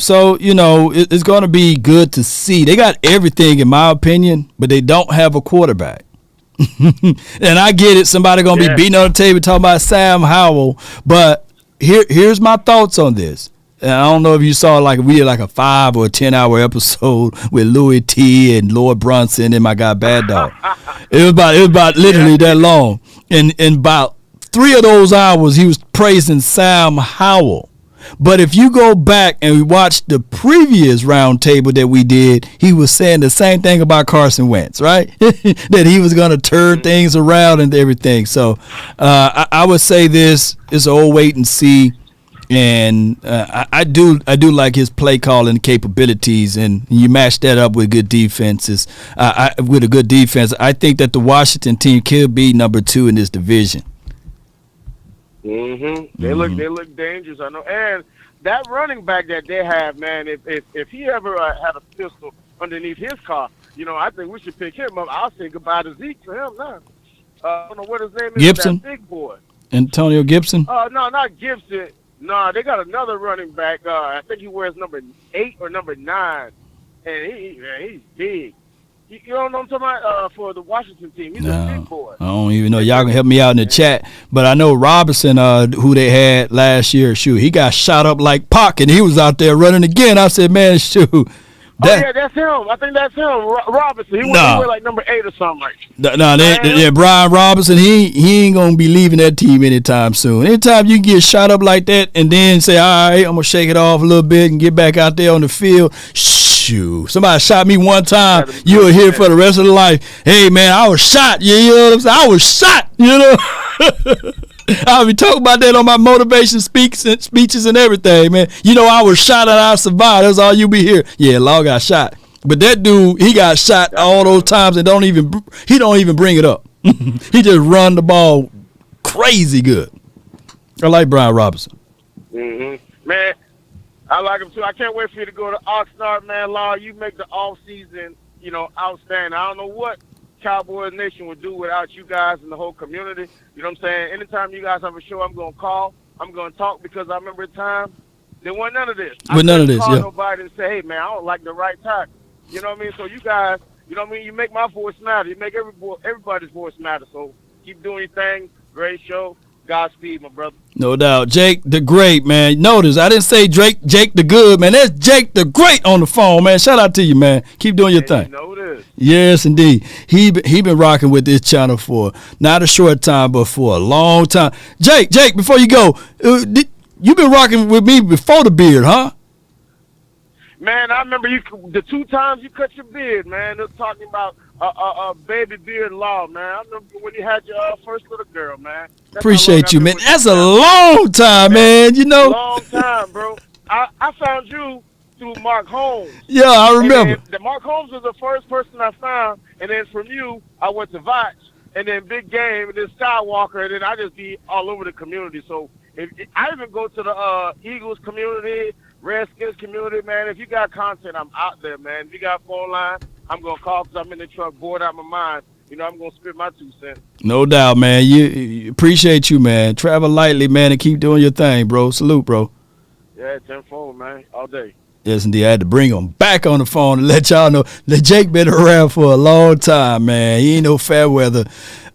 So, you know, it's going to be good to see. They got everything, in my opinion, but they don't have a quarterback. And I get it. Somebody going to be beating on the table talking about Sam Howell. But here's my thoughts on this. And I don't know if you saw, we did a 5 or 10 hour episode with Louis T and Lord Brunson and my guy Bad Dog. It was about literally that long. And about 3 of those hours, he was praising Sam Howell. But if you go back and we watch the previous round table that we did, he was saying the same thing about Carson Wentz, right? That he was going to turn things around and everything. So I would say this is an old wait and see. And I do like his play calling capabilities, and you match that up with good defenses. With a good defense, I think that the Washington team could be number 2 in this division. They look dangerous, I know. And that running back that they have, man, if he ever had a pistol underneath his car, you know, I think we should pick him up. I'll say goodbye to Zeke for him now. I don't know what his name is. Gibson? That big boy. Antonio Gibson? No, not Gibson. No, they got another running back. I think he wears number 8 or number 9, and he's big. You don't know what I'm talking about for the Washington team. He's a big boy. I don't even know. Y'all can help me out in the chat. But I know Robinson, who they had last year, he got shot up like Pac, and he was out there running again. I said, man, that's him. I think that's him, Robinson. He wear like number 8 or something like that. Brian Robinson, he ain't going to be leaving that team anytime soon. Anytime you get shot up like that and then say, all right, I'm going to shake it off a little bit and get back out there on the field, somebody shot me one time, you'll hear for the rest of the life, hey, man, I was shot. You know what I'm saying? I was shot, you know. I'll be talking about that on my motivation speeches and everything, man. You know, I was shot and I survived. That's all you be hearing. Yeah, Law got shot. But that dude, he got shot all those times and he don't even bring it up. He just run the ball crazy good. I like Brian Robinson. Man, I like him too. I can't wait for you to go to Oxnard, man. Law, you make the off season, you know, outstanding. I don't know what Cowboys Nation would do without you guys and the whole community. You know what I'm saying? Anytime you guys have a show, I'm going to call. I'm going to talk because I remember a time there wasn't none of this. With none of this, call yeah. nobody and say, hey, man, I don't like the right tackle. You know what I mean? So you guys, you know what I mean? You make my voice matter. You make everybody's voice matter. So keep doing your thing. Great show. Godspeed, my brother. No doubt. Jake the Great, man. Notice, I didn't say Jake the Good, man. That's Jake the Great on the phone, man. Shout out to you, man. Keep doing your thing. You know this. Yes, indeed. He been rocking with this channel for not a short time, but for a long time. Jake, before you go, you been rocking with me before the beard, huh? Man, I remember the 2 times you cut your beard, man. They're talking about baby beard law, man. I remember when you had your first little girl, man. Appreciate you, man. That's a long time, man. You know. Long time, bro. I found you through Mark Holmes. Yeah, I remember. The Mark Holmes was the first person I found, and then from you, I went to Vach, and then Big Game, and then Skywalker, and then I just be all over the community. So I even go to the Eagles community, Redskins community, man. If you got content, I'm out there, man. If you got phone line, I'm going to call because I'm in the truck, bored out my mind. You know, I'm going to spit my 2 cents. No doubt, man. You appreciate you, man. Travel lightly, man, and keep doing your thing, bro. Salute, bro. Yeah, 10-4, man, all day. Yes, indeed. I had to bring him back on the phone and let y'all know that Jake been around for a long time, man. He ain't no fair weather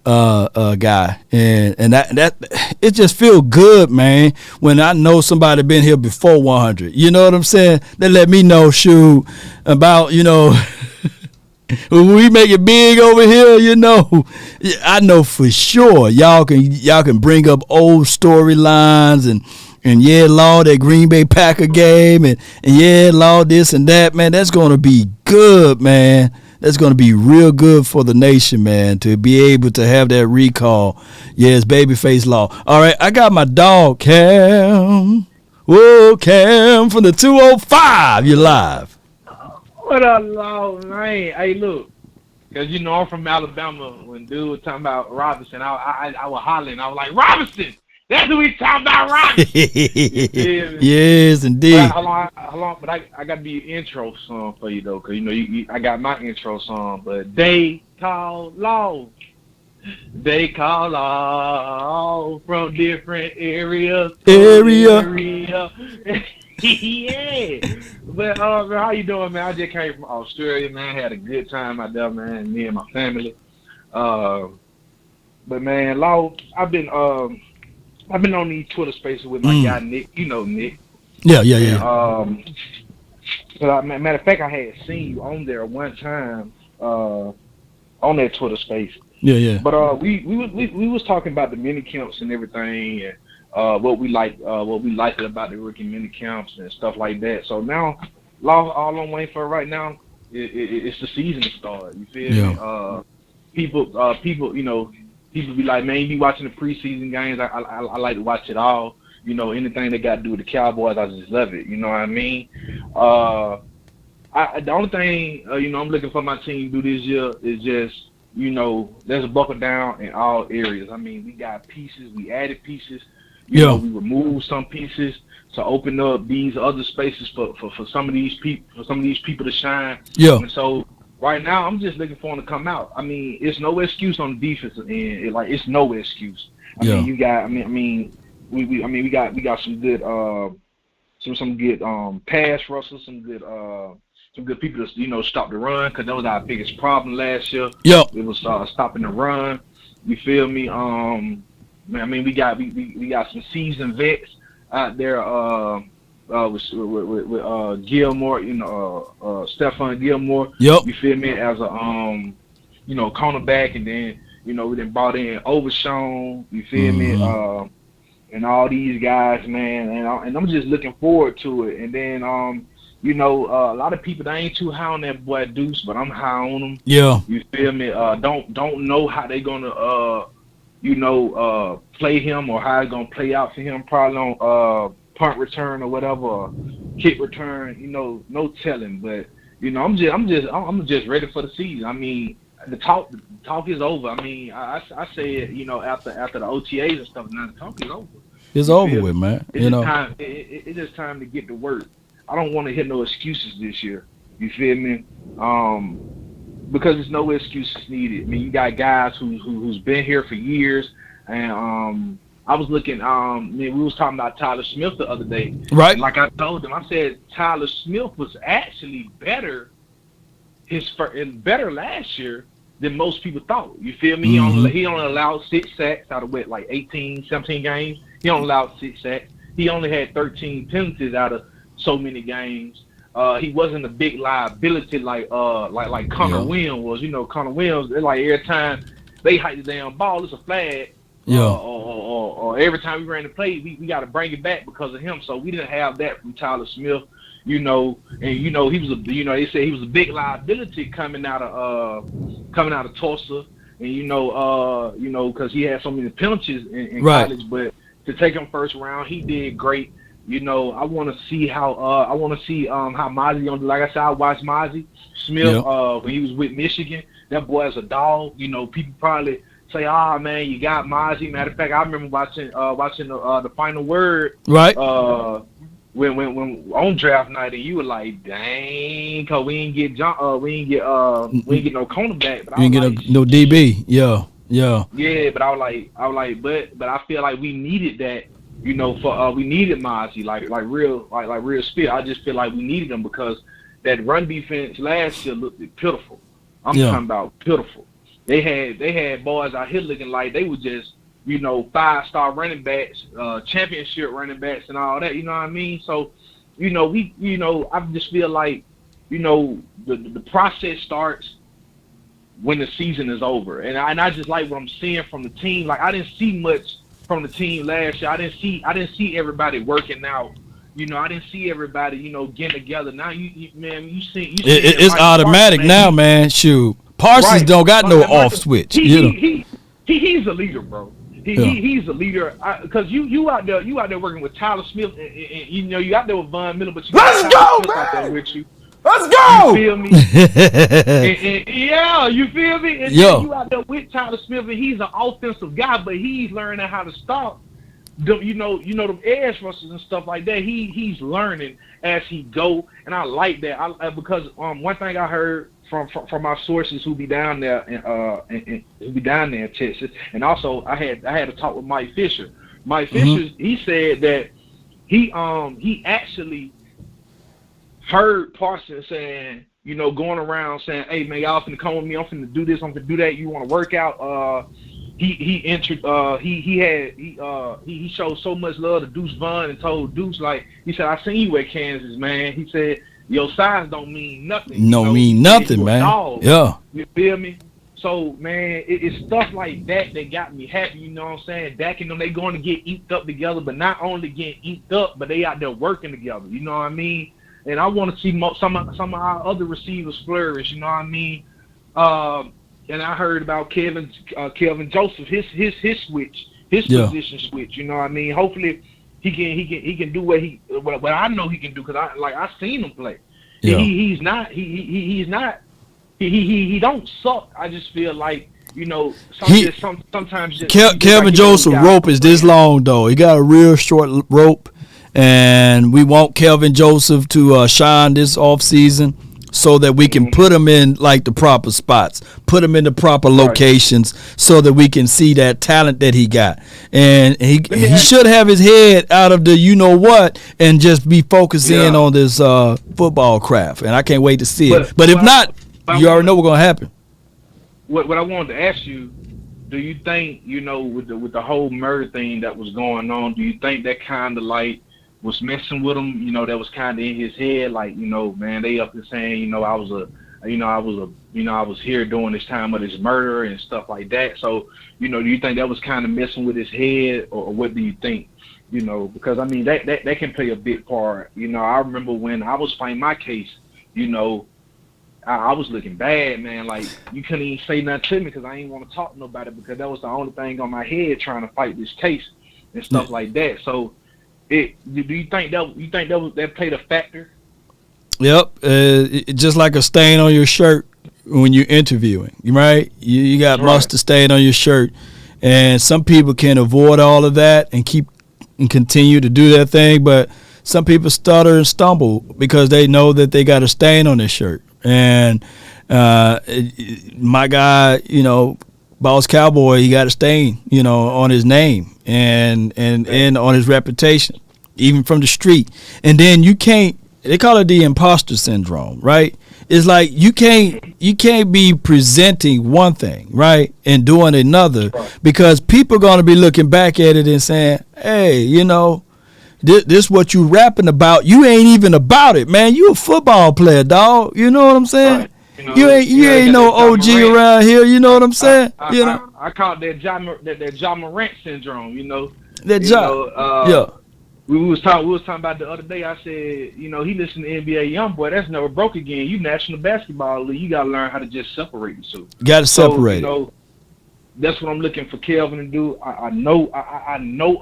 guy, and that it just feel good, man, when I know somebody been here before 100. You know what I'm saying? They let me know, shoot, about, you know, when we make it big over here, you know, I know for sure y'all can bring up old storylines and yeah, Lord, that Green Bay Packer game, and yeah, Lord, this and that, man. That's gonna be good, man. That's going to be real good for the nation, man, to be able to have that recall. Yes, babyface law. All right, I got my dog, Cam. Whoa, Cam, from the 205. You're live. What up, Lord, man? Hey, look, because, you know, I'm from Alabama. When dude was talking about Robinson, I was hollering. I was like, Robinson! That's who we talking about, Robinson! Yes, indeed. Hold on, but I got to be an intro song for you, though, because, you know, I got my intro song, but they call law. They call law from different areas. Area. Yeah. But, how you doing, man? I just came from Australia, man. Had a good time out there, man, me and my family. But, man, law, I've been on these Twitter spaces with my guy Nick. You know Nick. Yeah. Matter of fact, I had seen you on there one time on that Twitter space. Yeah. But we was talking about the mini camps and everything, and what we liked about the rookie mini camps and stuff like that. So now, all I'm waiting for right now it's the season to start. You feel me? People, you know. People be like, man, you be watching the preseason games. I like to watch it all. You know, anything that got to do with the Cowboys, I just love it. You know what I mean? The only thing, you know, I'm looking for my team to do this year is just, you know, there's a buckle down in all areas. I mean, we got pieces. We added pieces. You know, we removed some pieces to open up these other spaces for some of these people to shine. Yeah. And so, right now, I'm just looking for him to come out. I mean, it's no excuse on the defensive end. It's no excuse. I mean, you got. We got some good, some good pass rushers, some good people to, you know, stop the run, because that was our biggest problem last year. Yep. It was stopping the run. You feel me? I mean, we got some seasoned vets out there. With Gilmore, you know, Stephon Gilmore. Yep. You feel me? As a you know, cornerback, and then, you know, we then brought in Overshown. You feel me? And all these guys, man, and I'm just looking forward to it. And then you know, a lot of people, they ain't too high on that boy Deuce, but I'm high on him. Yeah. You feel me? Don't know how they gonna you know, play him, or how it's gonna play out for him. Probably on punt return or whatever, or kick return, you know, no telling. But, you know, I'm just ready for the season. I mean, the talk is over. I mean, I say it, you know, after the OTAs and stuff. Now the talk is over. It's over with, man. It's just time. It's just time to get to work. I don't want to hear no excuses this year. You feel me? because there's no excuses needed. I mean, you got guys who's been here for years, and I was looking. We was talking about Tyler Smith the other day, right? And like I told him, I said Tyler Smith was actually better better last year than most people thought. You feel me? Mm-hmm. He only allowed 6 sacks out of like 18, 17 games. He only allowed 6 sacks. He only had 13 penalties out of so many games. He wasn't a big liability like Connor Williams was. You know, Connor Williams, like every time they hike the damn ball, it's a flag. Or every time we ran the play, we got to bring it back because of him. So we didn't have that from Tyler Smith. You know, and he was they said he was a big liability coming out of Tulsa, and because he had so many penalties in college. But to take him first round, he did great. You know, I want to see how Mozzie on. Like I said, I watched Mozzie Smith when he was with Michigan. That boy is a dog. You know, people probably say, "Ah, man, you got Mozzie." Matter of fact, I remember watching the Final Word. Right. When on draft night, and you were like, "Dang, cause we ain't get no cornerback." But we didn't get no DB. Yeah. Yeah, but I was like, but I feel like we needed that. You know, we needed Mozzie, like real speed. I just feel like we needed him because that run defense last year looked pitiful. I'm talking about pitiful. They had boys out here looking like they were just, 5-star running backs, championship running backs and all that, you know what I mean? So, I just feel like, the process starts when the season is over. And I just like what I'm seeing from the team. Like, I didn't see much from the team last year. I didn't see everybody working out. I didn't see everybody, getting together. Now you see it's automatic now, man. Shoot. Parsons don't got no off switch. He's a leader, bro. He's a leader because you out there working with Tyler Smith, and you out there with Von Miller, but you got Tyler Smith out there with you. Let's go! You feel me? You feel me? And then you out there with Tyler Smith, and he's an offensive guy, but he's learning how to stop. Them edge rushers and stuff like that. He's learning as he go, and I like that. Because one thing I heard from our sources who be down there and who be down there in Texas, and also I had a talk with Mike Fisher. Mike Fisher, he said that he actually heard Parsons saying, going around saying, "Hey man, y'all finna come with me. I'm finna do this. I'm finna do that. You want to work out?" He showed so much love to Deuce Vaughn and told Deuce, like, he said, "I seen you at Kansas, man." He said, "Your size don't mean nothing. Mean nothing, man." Dog. Yeah. You feel me? So, man, it's stuff like that got me happy, you know what I'm saying? Dak and them, they going to get inked up together, but not only getting inked up, but they out there working together, you know what I mean? And I want to see some of our other receivers flourish, you know what I mean? And I heard about Kelvin Joseph, his switch, his position switch. You know what I mean? Hopefully, he can do what I know he can do because I seen him play. Yeah. He don't suck. I just feel like sometimes Kelvin Joseph rope is this long though. He got a real short rope, and we want Kelvin Joseph to shine this off season, so that we can put him in like the proper spots, put him in the proper locations, so that we can see that talent that he got. And he should have his head out of the what and just be focused in on this football craft. And I can't wait to see it. But if not, you already know what's gonna happen. What I wanted to ask you, do you think with the whole murder thing that was going on, do you think that kind of like was messing with him, that was kind of in his head, like, man, they up there saying, I was here during this time of this murder and stuff like that. So, do you think that was kind of messing with his head, or what do you think? Because I mean that can play a big part. I remember when I was fighting my case, I was looking bad, man. Like, you couldn't even say nothing to me because I didn't want to talk to nobody because that was the only thing on my head trying to fight this case and stuff like that. So. Do you think that played a factor? Yep, just like a stain on your shirt when you're interviewing, right? You got mustard stain on your shirt, and some people can avoid all of that and continue to do their thing, but some people stutter and stumble because they know that they got a stain on their shirt, and My guy, Boss Cowboy, he got a stain, on his name and on his reputation, even from the street. And then they call it the imposter syndrome, right? It's like you can't be presenting one thing, right, and doing another, because people are going to be looking back at it and saying, hey, this what you rapping about. You ain't even about it, man. You a football player, dog. You know what I'm saying? Right. You ain't no OG around here. You know what I'm saying? I call it that Ja Morant syndrome. Yeah. We was talking about the other day. I said, he listened to NBA YoungBoy. That's never broke again. You National Basketball League. You got to learn how to just separate the two. Got to separate. That's what I'm looking for Kelvin to do. I know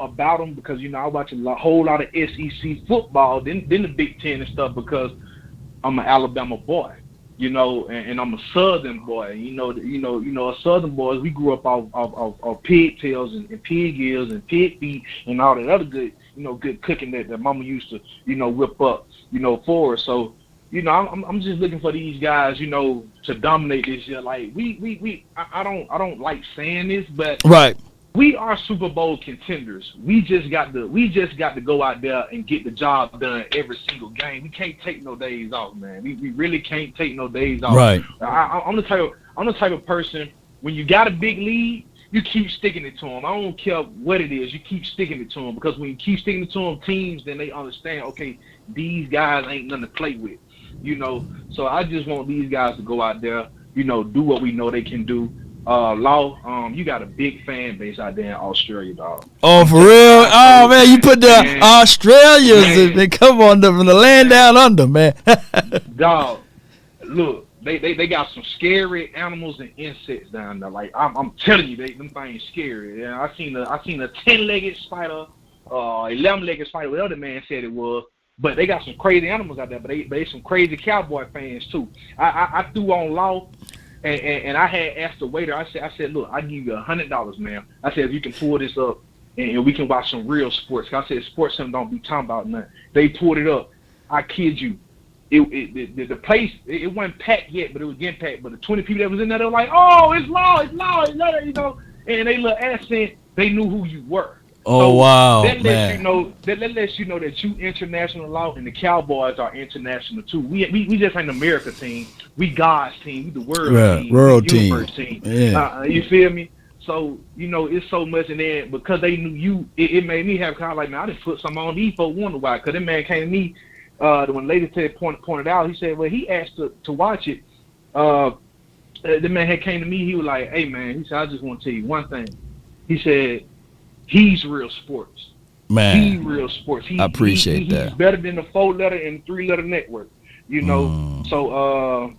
about him because I watch a whole lot of SEC football, then the Big Ten and stuff, because I'm an Alabama boy, and I'm a Southern boy. Us Southern boys, we grew up off pigtails and pig ears and pig feet and all that other good cooking that Mama used to whip up for us. So I'm just looking for these guys to dominate this year. Like I don't like saying this, but right, we are Super Bowl contenders. We just got to go out there and get the job done every single game. We can't take no days off, man. We really can't take no days off. Right. I'm the type of person, when you got a big lead, you keep sticking it to them. I don't care what it is. You keep sticking it to them, because when you keep sticking it to them, teams, then they understand, okay, these guys ain't nothing to play with. So I just want these guys to go out there, do what we know they can do. Law, you got a big fan base out there in Australia, dog. Oh, for real? Oh, man, you put the Australians, they come on from the land down under, man. Dog, look, they got some scary animals and insects down there. Like I'm telling you, them things scary. Yeah, I seen a 10-legged spider, 11-legged spider, whatever the man said it was. But they got some crazy animals out there. But they some crazy Cowboy fans too. I threw on Law, and I had asked the waiter. I said, look, I give you $100, man. I said, if you can pull this up and we can watch some real sports. I said, sports center don't be talking about nothing. They pulled it up. I kid you. The place, it wasn't packed yet, but it was getting packed. But the 20 people that was in there, they were like, oh, it's Law, and they little accent, they knew who you were. Oh, so wow, that man. That lets you know that you international, Law, and the Cowboys are international too. We just ain't an America team. We God's team. We the world team. World the universe team. Yeah. You feel me? So, it's so much in there, because they knew you. It made me have kind of like, man, I just put some on these folks wonder why. Because that man came to me, when lady said pointed out, he said, well, he asked to watch it. The man had came to me, he was like, hey, man, he said, I just want to tell you one thing. He said, he's real sports. Man, he's real sports. I appreciate that. He's better than the 4-letter and 3-letter network. So,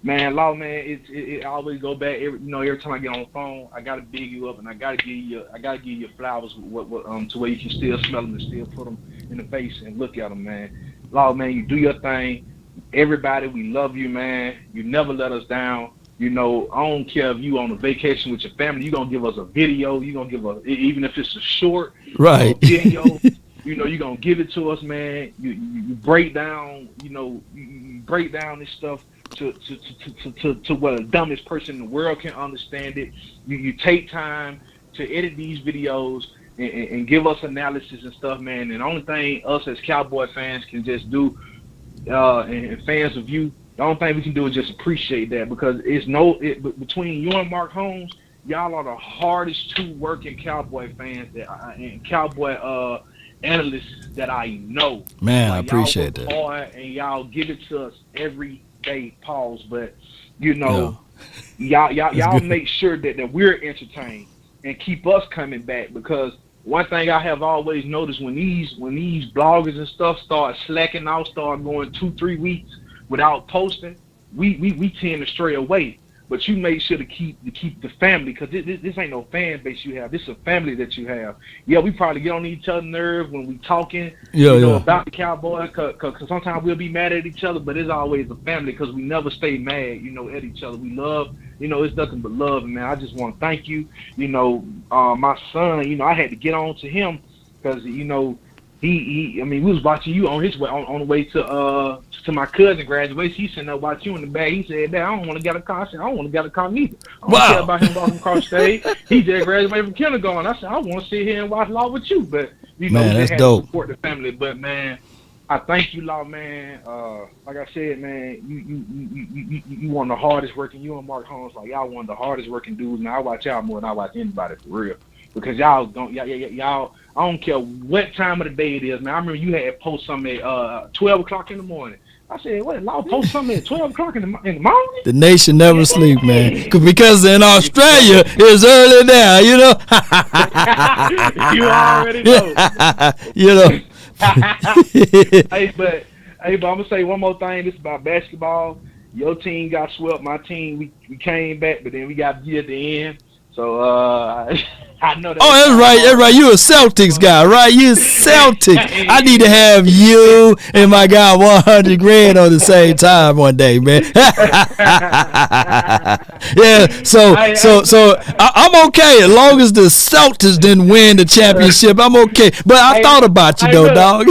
man, Law, man, it always go back. Every time I get on the phone, I gotta big you up, and I gotta give you flowers to where you can still smell them and still put them in the face and look at them, man. Law, man, you do your thing. Everybody, we love you, man. You never let us down. I don't care if you on a vacation with your family, you're going to give us a video. You're going to give us, even if it's a short video, you're going to give it to us, man. You break down, you break down this stuff to what the dumbest person in the world can understand it. You take time to edit these videos and give us analysis and stuff, man. And the only thing us as Cowboy fans can just do, and fans of you, the only thing we can do is just appreciate that, because between you and Mark Holmes, y'all are the hardest two working Cowboy fans and Cowboy analysts that I know. Man, I appreciate that. Hard, and y'all give it to us every day. Pause, but y'all make sure that we're entertained and keep us coming back, because one thing I have always noticed, when these bloggers and stuff start slacking out, start going 2-3 weeks without posting, we tend to stray away. But you make sure to keep the family, because this ain't no fan base you have. This is a family that you have. Yeah, we probably get on each other's nerves when we talking about the Cowboys, because sometimes we'll be mad at each other, but it's always a family, because we never stay mad, at each other. We love, it's nothing but love, man. I just want to thank you. My son, I had to get on to him, because, I mean, we was watching you on his way on the way to my cousin graduation. He sitting there watching you in the bag. He said, "Dad, I don't want to get a car." I said, "I don't want to get a car neither. I don't care about him walking across stage. He just graduated from kindergarten." I said, "I want to sit here and watch Law with you." But you know, man, they that's had dope. to support the family. But man, I thank you, Law, man. Like I said, man, you one of the hardest working. You and Mark Holmes, like y'all one of the hardest working dudes. Now I watch y'all more than I watch anybody for real. Because y'all don't, y'all, I don't care what time of the day it is, man. I remember you had post something at 12 o'clock in the morning. I said, what, Law post something at 12 o'clock in the morning? The nation never sleep, man. Because in Australia, it's early now, you know? You already know. You know. Hey, but I'm going to say one more thing. This is about basketball. Your team got swept. My team, we came back, but then we got beat at the end. So, I know that. Oh, that's right. You a Celtics guy, right? You a Celtics. I need to have you and my guy 100 grand on the same time one day, man. Yeah. So I'm okay as long as the Celtics didn't win the championship. I'm okay. But I thought about you though, dog.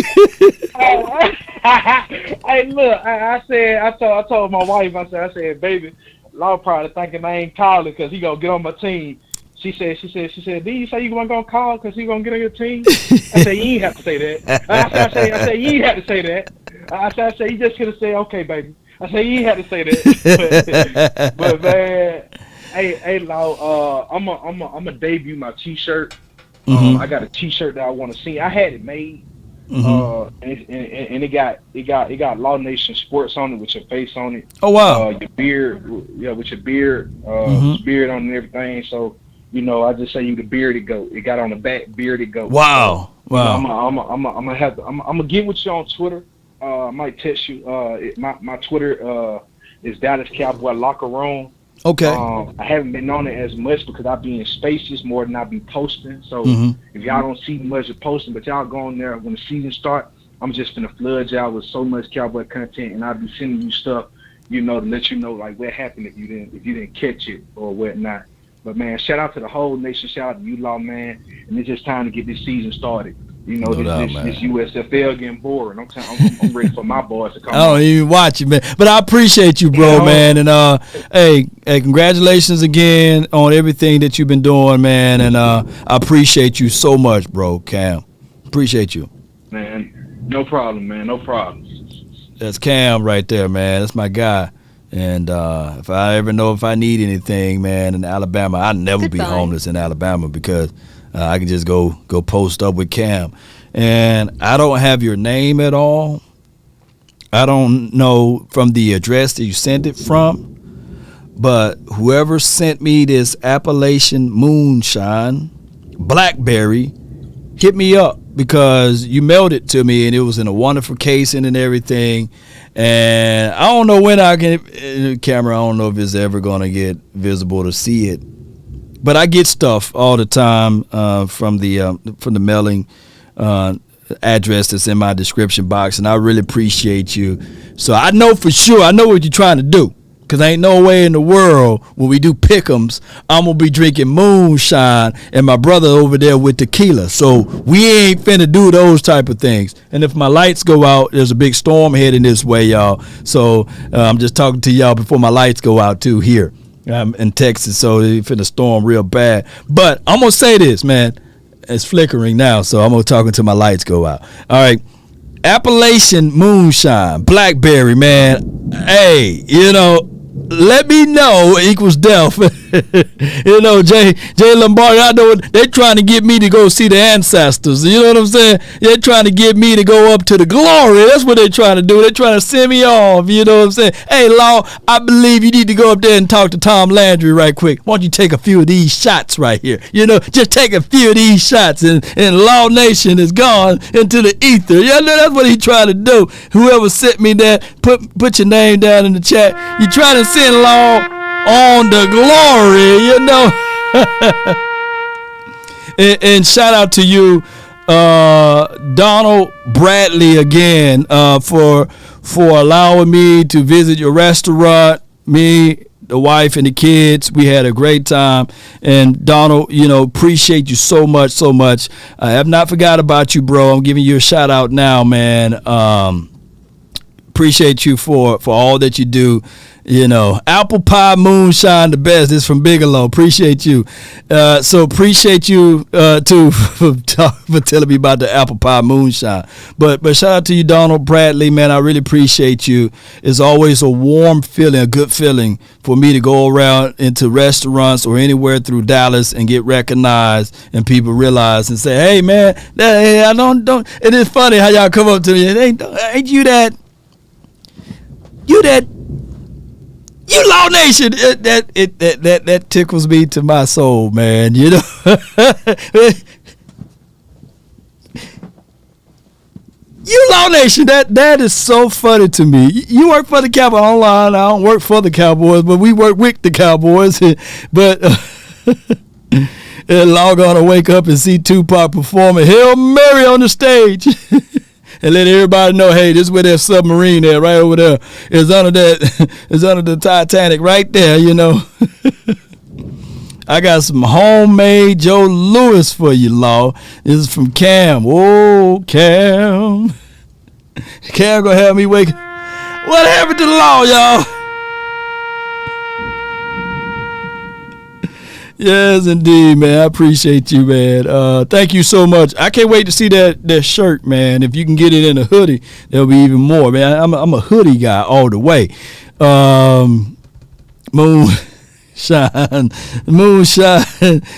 Hey, look. I told my wife. I said, baby. Law probably thinking I ain't calling because he gonna get on my team. She said, "Did you say you weren't gonna call because he gonna get on your team?" I said, "You ain't have to say that." I said, "You ain't have to say that." I said, "You just could have said, okay, baby." I said, "You ain't have to say that." but man, hey, Law, I'm a debut my T-shirt. I got a T-shirt that I want to see. I had it made. And it got Law Nation Sports on it with your face on it. Oh wow! Your beard, with your beard, beard on and everything. So you know, I just say you the bearded goat. It got on the back, bearded goat. Wow! So, wow! I'm gonna get with you on Twitter. I might text you. My Twitter is Dallas Cowboy Locker Room. Okay. I haven't been on it as much because I be in spaces more than I be posting. So if y'all don't see much of posting, but y'all go on there when the season start, I'm just gonna flood y'all with so much Cowboy content, and I'll be sending you stuff, you know, to let you know like what happened if you didn't catch it or whatnot. But man, shout out to the whole nation, shout out to you, Law, man, and it's just time to get this season started. You know, this USFL getting boring. I'm ready for my boys to come. I don't even watch it, man. But I appreciate you, bro, man. And hey, congratulations again on everything that you've been doing, man. And I appreciate you so much, bro, Cam. Appreciate you. Man, no problem, man. No problem. That's Cam right there, man. That's my guy. And if I ever know if I need anything, man, in Alabama, I'd never be homeless in Alabama because I can just go post up with Cam. And I don't have your name at all. I don't know from the address that you sent it from. But whoever sent me this Appalachian moonshine, Blackberry, hit me up because you mailed it to me and it was in a wonderful casing and everything. And I don't know when I can, camera, I don't know if it's ever going to get visible to see it. But I get stuff all the time from the mailing address that's in my description box, and I really appreciate you. So I know for sure, I know what you're trying to do, because ain't no way in the world when we do pick'ems, I'm going to be drinking moonshine and my brother over there with tequila. So we ain't finna do those type of things. And if my lights go out, there's a big storm heading this way, y'all. So I'm just talking to y'all before my lights go out, too, here. In Texas, so they finna storm real bad. But I'm gonna say this, man. It's flickering now, so I'm gonna talk until my lights go out. All right, Appalachian moonshine, Blackberry, man. Hey, you know, let me know equals death. You know, Jay Lombardi, I know they're trying to get me to go see the ancestors. You know what I'm saying? They're trying to get me to go up to the glory. That's what they're trying to do. They're trying to send me off. You know what I'm saying? Hey, Law, I believe you need to go up there and talk to Tom Landry right quick. Why don't you take a few of these shots right here? You know, just take a few of these shots, and Law Nation is gone into the ether. You know, that's what he's trying to do. Whoever sent me that, put your name down in the chat. You trying to send Law on the glory, you know. and shout out to you, Donald Bradley, again, for allowing me to visit your restaurant. Me, the wife and the kids. We had a great time. And Donald, appreciate you so much, so much. I have not forgot about you, bro. I'm giving you a shout out now, man. Appreciate you for all that you do. Apple pie moonshine, the best. This is from Bigelow. Appreciate you. So appreciate you too for telling me about the apple pie moonshine. But shout out to you, Donald Bradley, man. I really appreciate you. It's always a warm feeling, a good feeling for me to go around into restaurants or anywhere through Dallas and get recognized and people realize and say, "Hey, man, I don't." And it's funny how y'all come up to me and ain't you that? You Law Nation, that tickles me to my soul, man. You Law Nation, that is so funny to me. You work for the Cowboys online. I don't work for the Cowboys, but we work with the Cowboys. But log on and wake up and see Tupac performing Hail Mary on the stage. And let everybody know, hey, this is where that submarine at, right over there. It's under the Titanic right there, I got some homemade Joe Louis for you, Law. This is from Cam. Oh, Cam. Cam gonna have me wake. What happened to the Law, y'all? Yes, indeed, man. I appreciate you, man. Thank you so much. I can't wait to see that shirt, man. If you can get it in a hoodie, there'll be even more, man. I'm a hoodie guy all the way. Moonshine.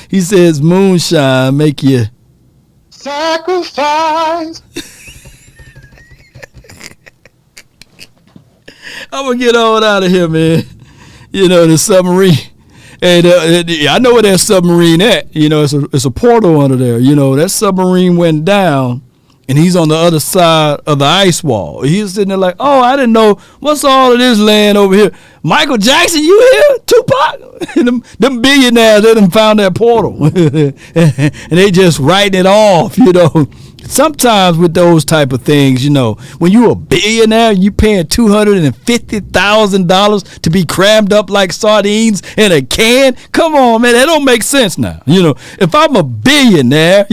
He says moonshine make you sacrifice. I'm gonna get on out of here, man. The submarine. And I know where that submarine at. It's a portal under there. That submarine went down, and he's on the other side of the ice wall. He's sitting there like, oh, I didn't know. What's all of this land over here? Michael Jackson, you here? Tupac? them billionaires, they done found that portal. And they just writing it off, Sometimes with those type of things, when you a billionaire, you paying $250,000 to be crammed up like sardines in a can. Come on, man, that don't make sense now. If I'm a billionaire,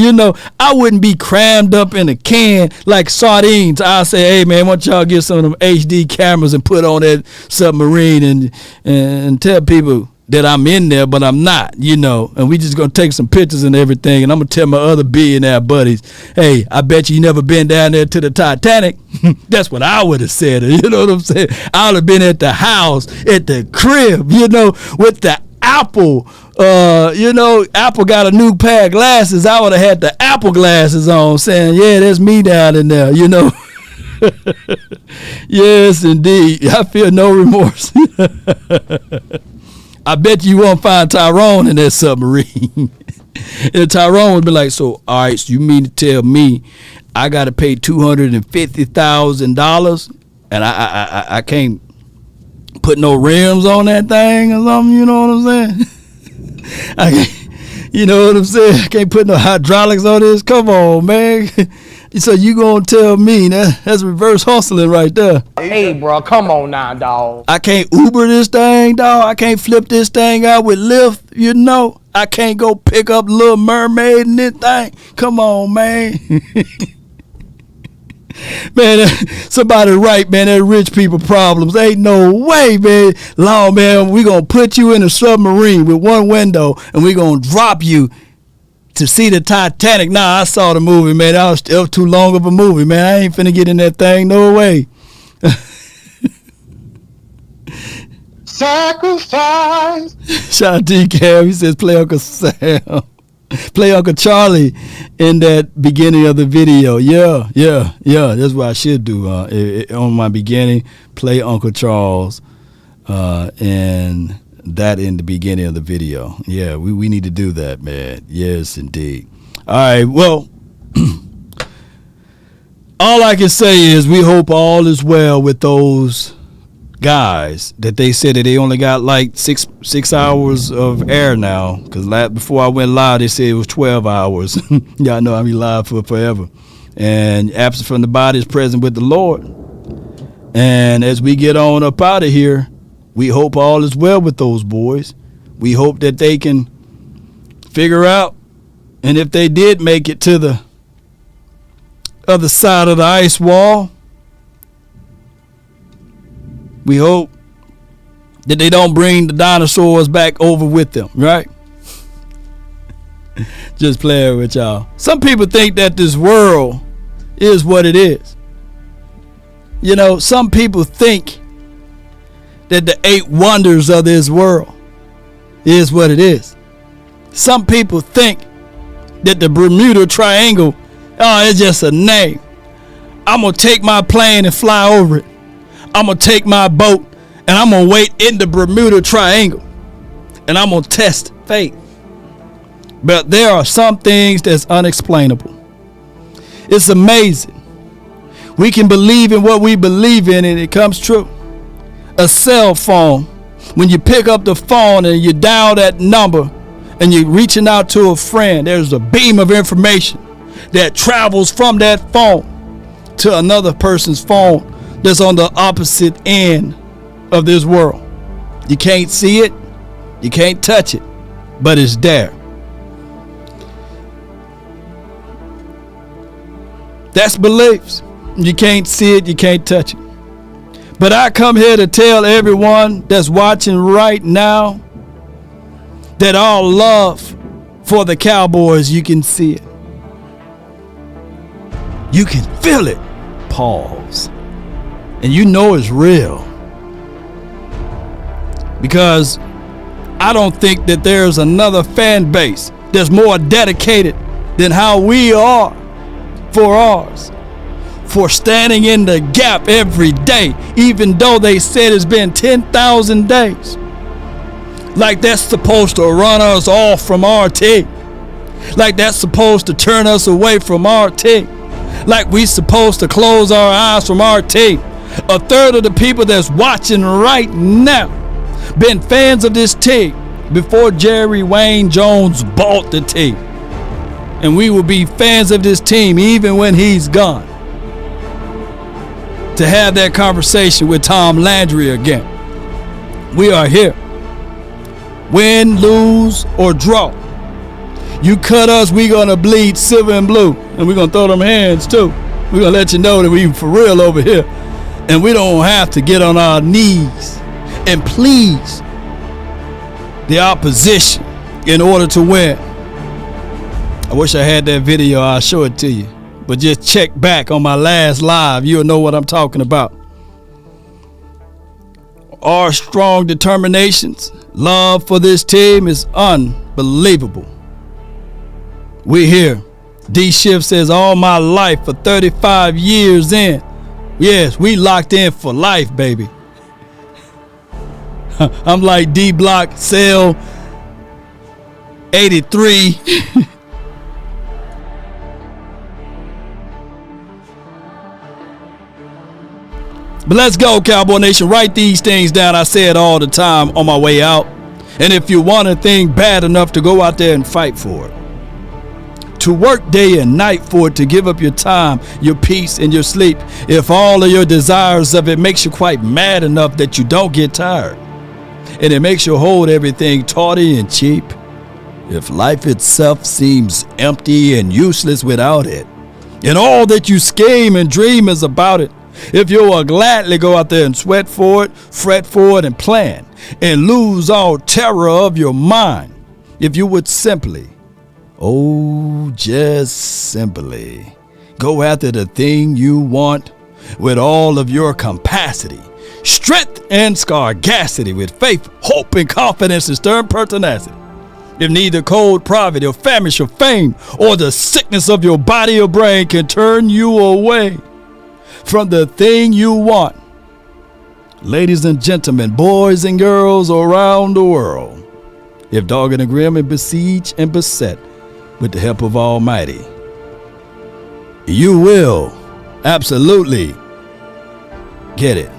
I wouldn't be crammed up in a can like sardines. I'll say, hey, man, why don't y'all get some of them HD cameras and put on that submarine and tell people that I'm in there, but I'm not, and we just gonna take some pictures and everything, and I'm gonna tell my other billionaire buddies, hey, I bet you never been down there to the Titanic. That's what I would have said. You know what I'm saying? I would have been at the house, at the crib, with the Apple. Apple got a new pair of glasses. I would have had the Apple glasses on, saying, yeah, that's me down in there, Yes, indeed. I feel no remorse. I bet you won't find Tyrone in that submarine. And Tyrone would be like, so, all right, so you mean to tell me I got to pay $250,000 and I can't put no rims on that thing or something, you know what I'm saying? You know what I'm saying? I can't put no hydraulics on this. Come on, man. So you gonna tell me that's reverse hustling right there? Hey, bro, come on now, dog. I can't Uber this thing, dog. I can't flip this thing out with Lyft. I can't go pick up Little Mermaid and this thing. Come on, man. Man, somebody right, man, that rich people problems. Ain't no way, man. Law, man, we gonna put you in a submarine with one window and we gonna drop you to see the Titanic. Nah, I saw the movie, man. It was too long of a movie, man. I ain't finna get in that thing, no way. Sacrifice. Shout out to Cam. He says play Uncle Sam. Play Uncle Charlie in that beginning of the video. Yeah. That's what I should do. On my beginning, play Uncle Charles and that in the beginning of the video. Yeah, we need to do that, man. Yes, indeed. All right, well, all I can say is we hope all is well with those guys that they said that they only got like six hours of air now, because before I went live they said it was 12 hours. Y'all know I be live for forever. And absent from the body is present with the Lord. And as we get on up out of here, We hope all is well with those boys. We hope that they can figure out, and if they did make it to the other side of the ice wall, we hope that they don't bring the dinosaurs back over with them, right? Just playing with y'all. Some people think that this world is what it is. You know, some people think that the 8 wonders of this world is what it is. Some people think that the Bermuda Triangle, it's just a name. I'm going to take my plane and fly over it. I'm going to take my boat and I'm going to wait in the Bermuda Triangle. And I'm going to test faith. But there are some things that's unexplainable. It's amazing. We can believe in what we believe in and it comes true. A cell phone, when you pick up the phone and you dial that number and you're reaching out to a friend, there's a beam of information that travels from that phone to another person's phone that's on the opposite end of this world. You can't see it, you can't touch it, but it's there. That's beliefs. You can't see it, you can't touch it. But I come here to tell everyone that's watching right now that our love for the Cowboys, you can see it. You can feel it. Pause. And you know it's real. Because I don't think that there's another fan base that's more dedicated than how we are for ours. For standing in the gap every day, even though they said it's been 10,000 days. Like that's supposed to run us off from our team. Like that's supposed to turn us away from our team. Like we supposed to close our eyes from our team. A third of the people that's watching right now been fans of this team before Jerry Wayne Jones bought the team. And we will be fans of this team even when he's gone. To have that conversation with Tom Landry again. We are here. Win, lose, or draw. You cut us, we're going to bleed silver and blue. And we're going to throw them hands too. We're going to let you know that we for real over here. And we don't have to get on our knees and please the opposition in order to win. I wish I had that video. I'll show it to you. But just check back on my last live. You'll know what I'm talking about. Our strong determinations, love for this team is unbelievable. We're here. D Shift says all my life for 35 years in. Yes, we locked in for life, baby. I'm like D Block, Cell 83. But let's go, Cowboy Nation. Write these things down. I say it all the time on my way out. And if you want a thing bad enough to go out there and fight for it, to work day and night for it, to give up your time, your peace, and your sleep, if all of your desires of it makes you quite mad enough that you don't get tired, and it makes you hold everything tawdry and cheap, if life itself seems empty and useless without it, and all that you scheme and dream is about it, if you will gladly go out there and sweat for it, fret for it, and plan, and lose all terror of your mind, if you would simply, just simply, go after the thing you want with all of your capacity, strength, and sagacity, with faith, hope, and confidence, and stern pertinacity. If neither cold poverty or famish or fame or the sickness of your body or brain can turn you away from the thing you want. Ladies and gentlemen, boys and girls around the world, if dogged and grim and besieged and beset with the help of Almighty, you will absolutely get it.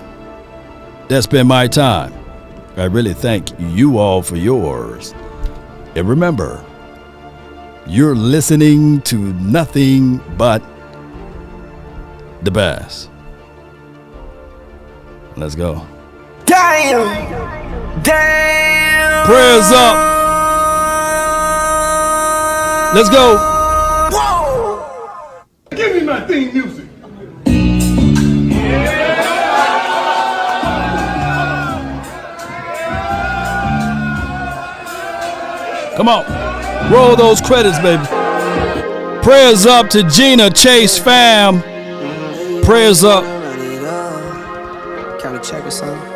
That's been my time. I really thank you all for yours. And remember, you're listening to nothing but the best. Let's go. Damn. Prayers up. Let's go. Whoa. Give me my theme music. Come on. Roll those credits, baby. Prayers up to Gina Chase fam. Prayers up. Kinda check or something.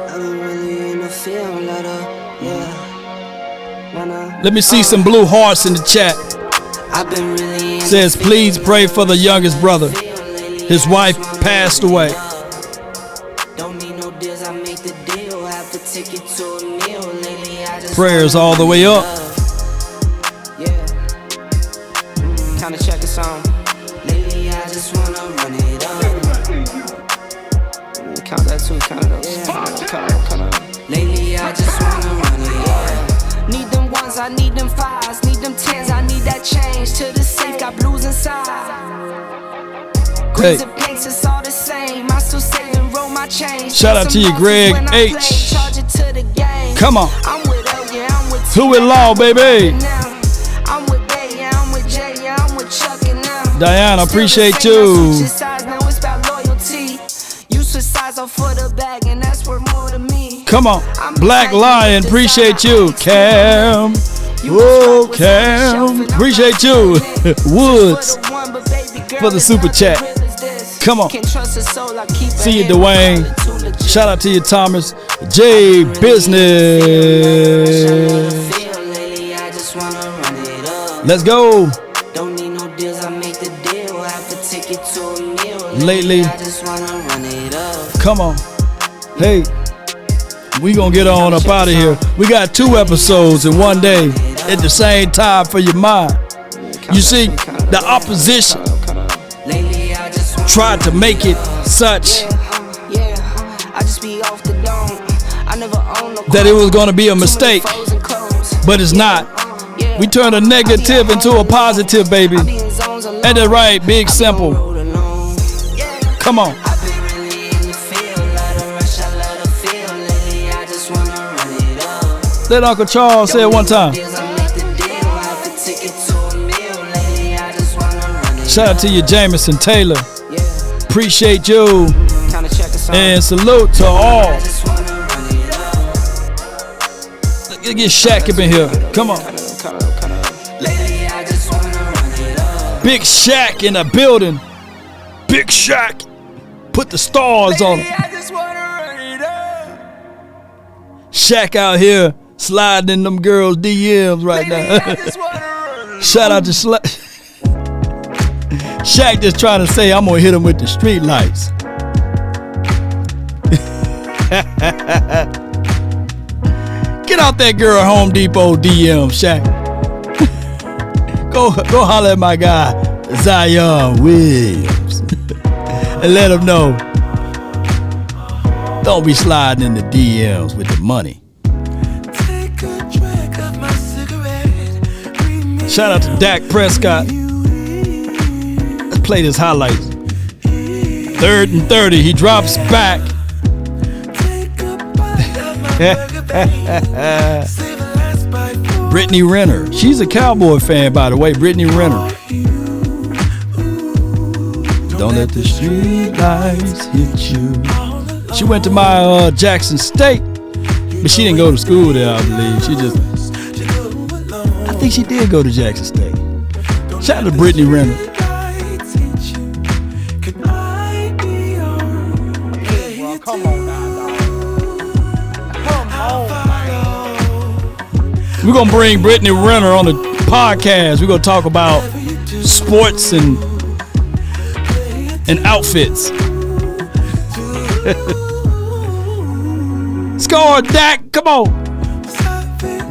Let me see some blue hearts in the chat. Says, please pray for the youngest brother. His wife passed away. Prayers all the way up. Kinda check or something. Lately I just wanna run it up. Count that too, count it up. Count it. Lately I just wanna run it up. Need them ones, I need them fives, need them tens, I need that change to the safe, got blues inside. Hey. Greens and pinks, it's all the same. I still save and roll my change. Shout out to you, Greg H. Come on. I'm with L, yeah, I'm with Who with Law, baby? I'm with Bay, yeah, I'm with Jay, yeah, I'm with Chuck and now. Diana, appreciate you. For the bag, and that's worth more to me. Come on. Black Lion, appreciate you. Cam. Whoa, Cam. Appreciate you. Woods for the super chat. Come on. See you, Dwayne. Shout out to you, Thomas. J Business. Let's go. Don't need no deals, I make the deal. Have to take it to a meal. Lately. I just wanna run it up. Come on. Hey, we gonna get on up out of here. We got 2 episodes in one day at the same time for your mind. You see, the opposition tried to make it such that it was gonna be a mistake, but it's not. We turn a negative into a positive, baby. Ain't that right? Big simple. Come on. Let Uncle Charles say it one time. Shout out to you, Jameson Taylor. Appreciate you. And salute to all. Let's get Shaq up in here. Come on. Big Shaq in the building. Big Shaq. Put the stars on him. Shaq out here sliding in them girls' DMs right now. Shout out to Shaq just trying to say I'm gonna hit him with the street lights. Get out that girl Home Depot DM, Shaq. Go holler at my guy Zion Williams and let him know. Don't be sliding in the DMs with the money. Shout out to Dak Prescott. Let's play this highlight. 3rd and 30. He drops back. Brittany Renner. She's a Cowboy fan, by the way. Brittany Renner. Don't let the street lights hit you. She went to my Jackson State, but she didn't go to school there, I believe. I think she did go to Jackson State. Shout out to Brittany Renner. We're going to bring Brittany Renner on the podcast. We're going to talk about sports and outfits. Score, Dak. Come on.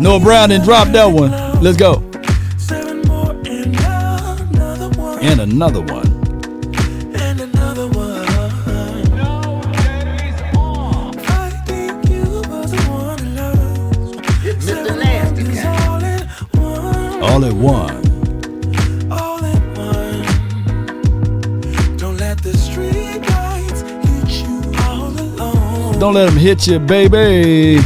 Noah Brown didn't drop that one. Let's go. And another one. All at one. Don't let the street lights hit you all alone. Don't let them hit you, baby.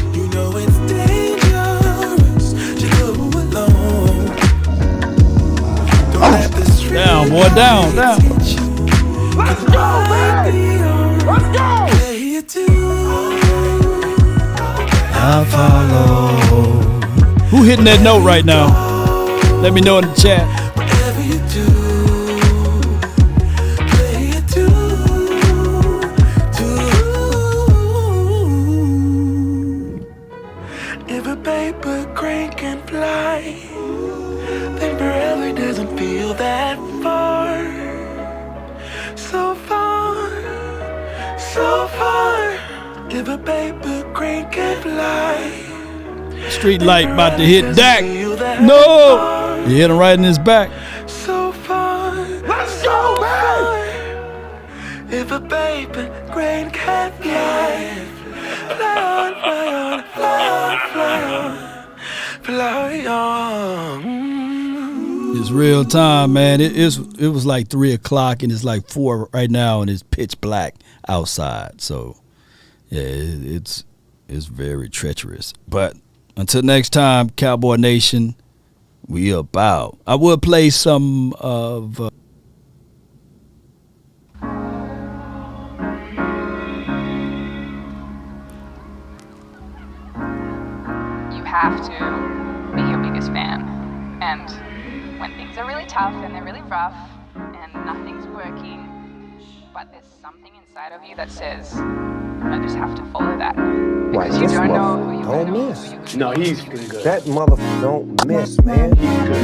Down, boy, down. Let's go, baby. Let's go. I follow. Who hitting that note right now? Let me know in the chat. If a paper crane can fly, then forever doesn't feel that far. So far, so far. If a paper crane can fly. Street light about to hit Dak. No! He hit him right in his back. So far. Let's go, man! If a paper crane can fly. Fly on, fly on, fly on, fly on, fly on. It's real time, man. It was like 3 o'clock and it's like 4 right now and it's pitch black outside. So yeah, it's very treacherous. But until next time, Cowboy Nation, we about. I will play some of. You have to be your biggest fan. And when things are really tough and they're really rough and nothing's working, but there's something inside of you that says, I just have to follow that. Because you don't know who you're going to miss. No, he's good. That motherfucker don't miss, man. He's good.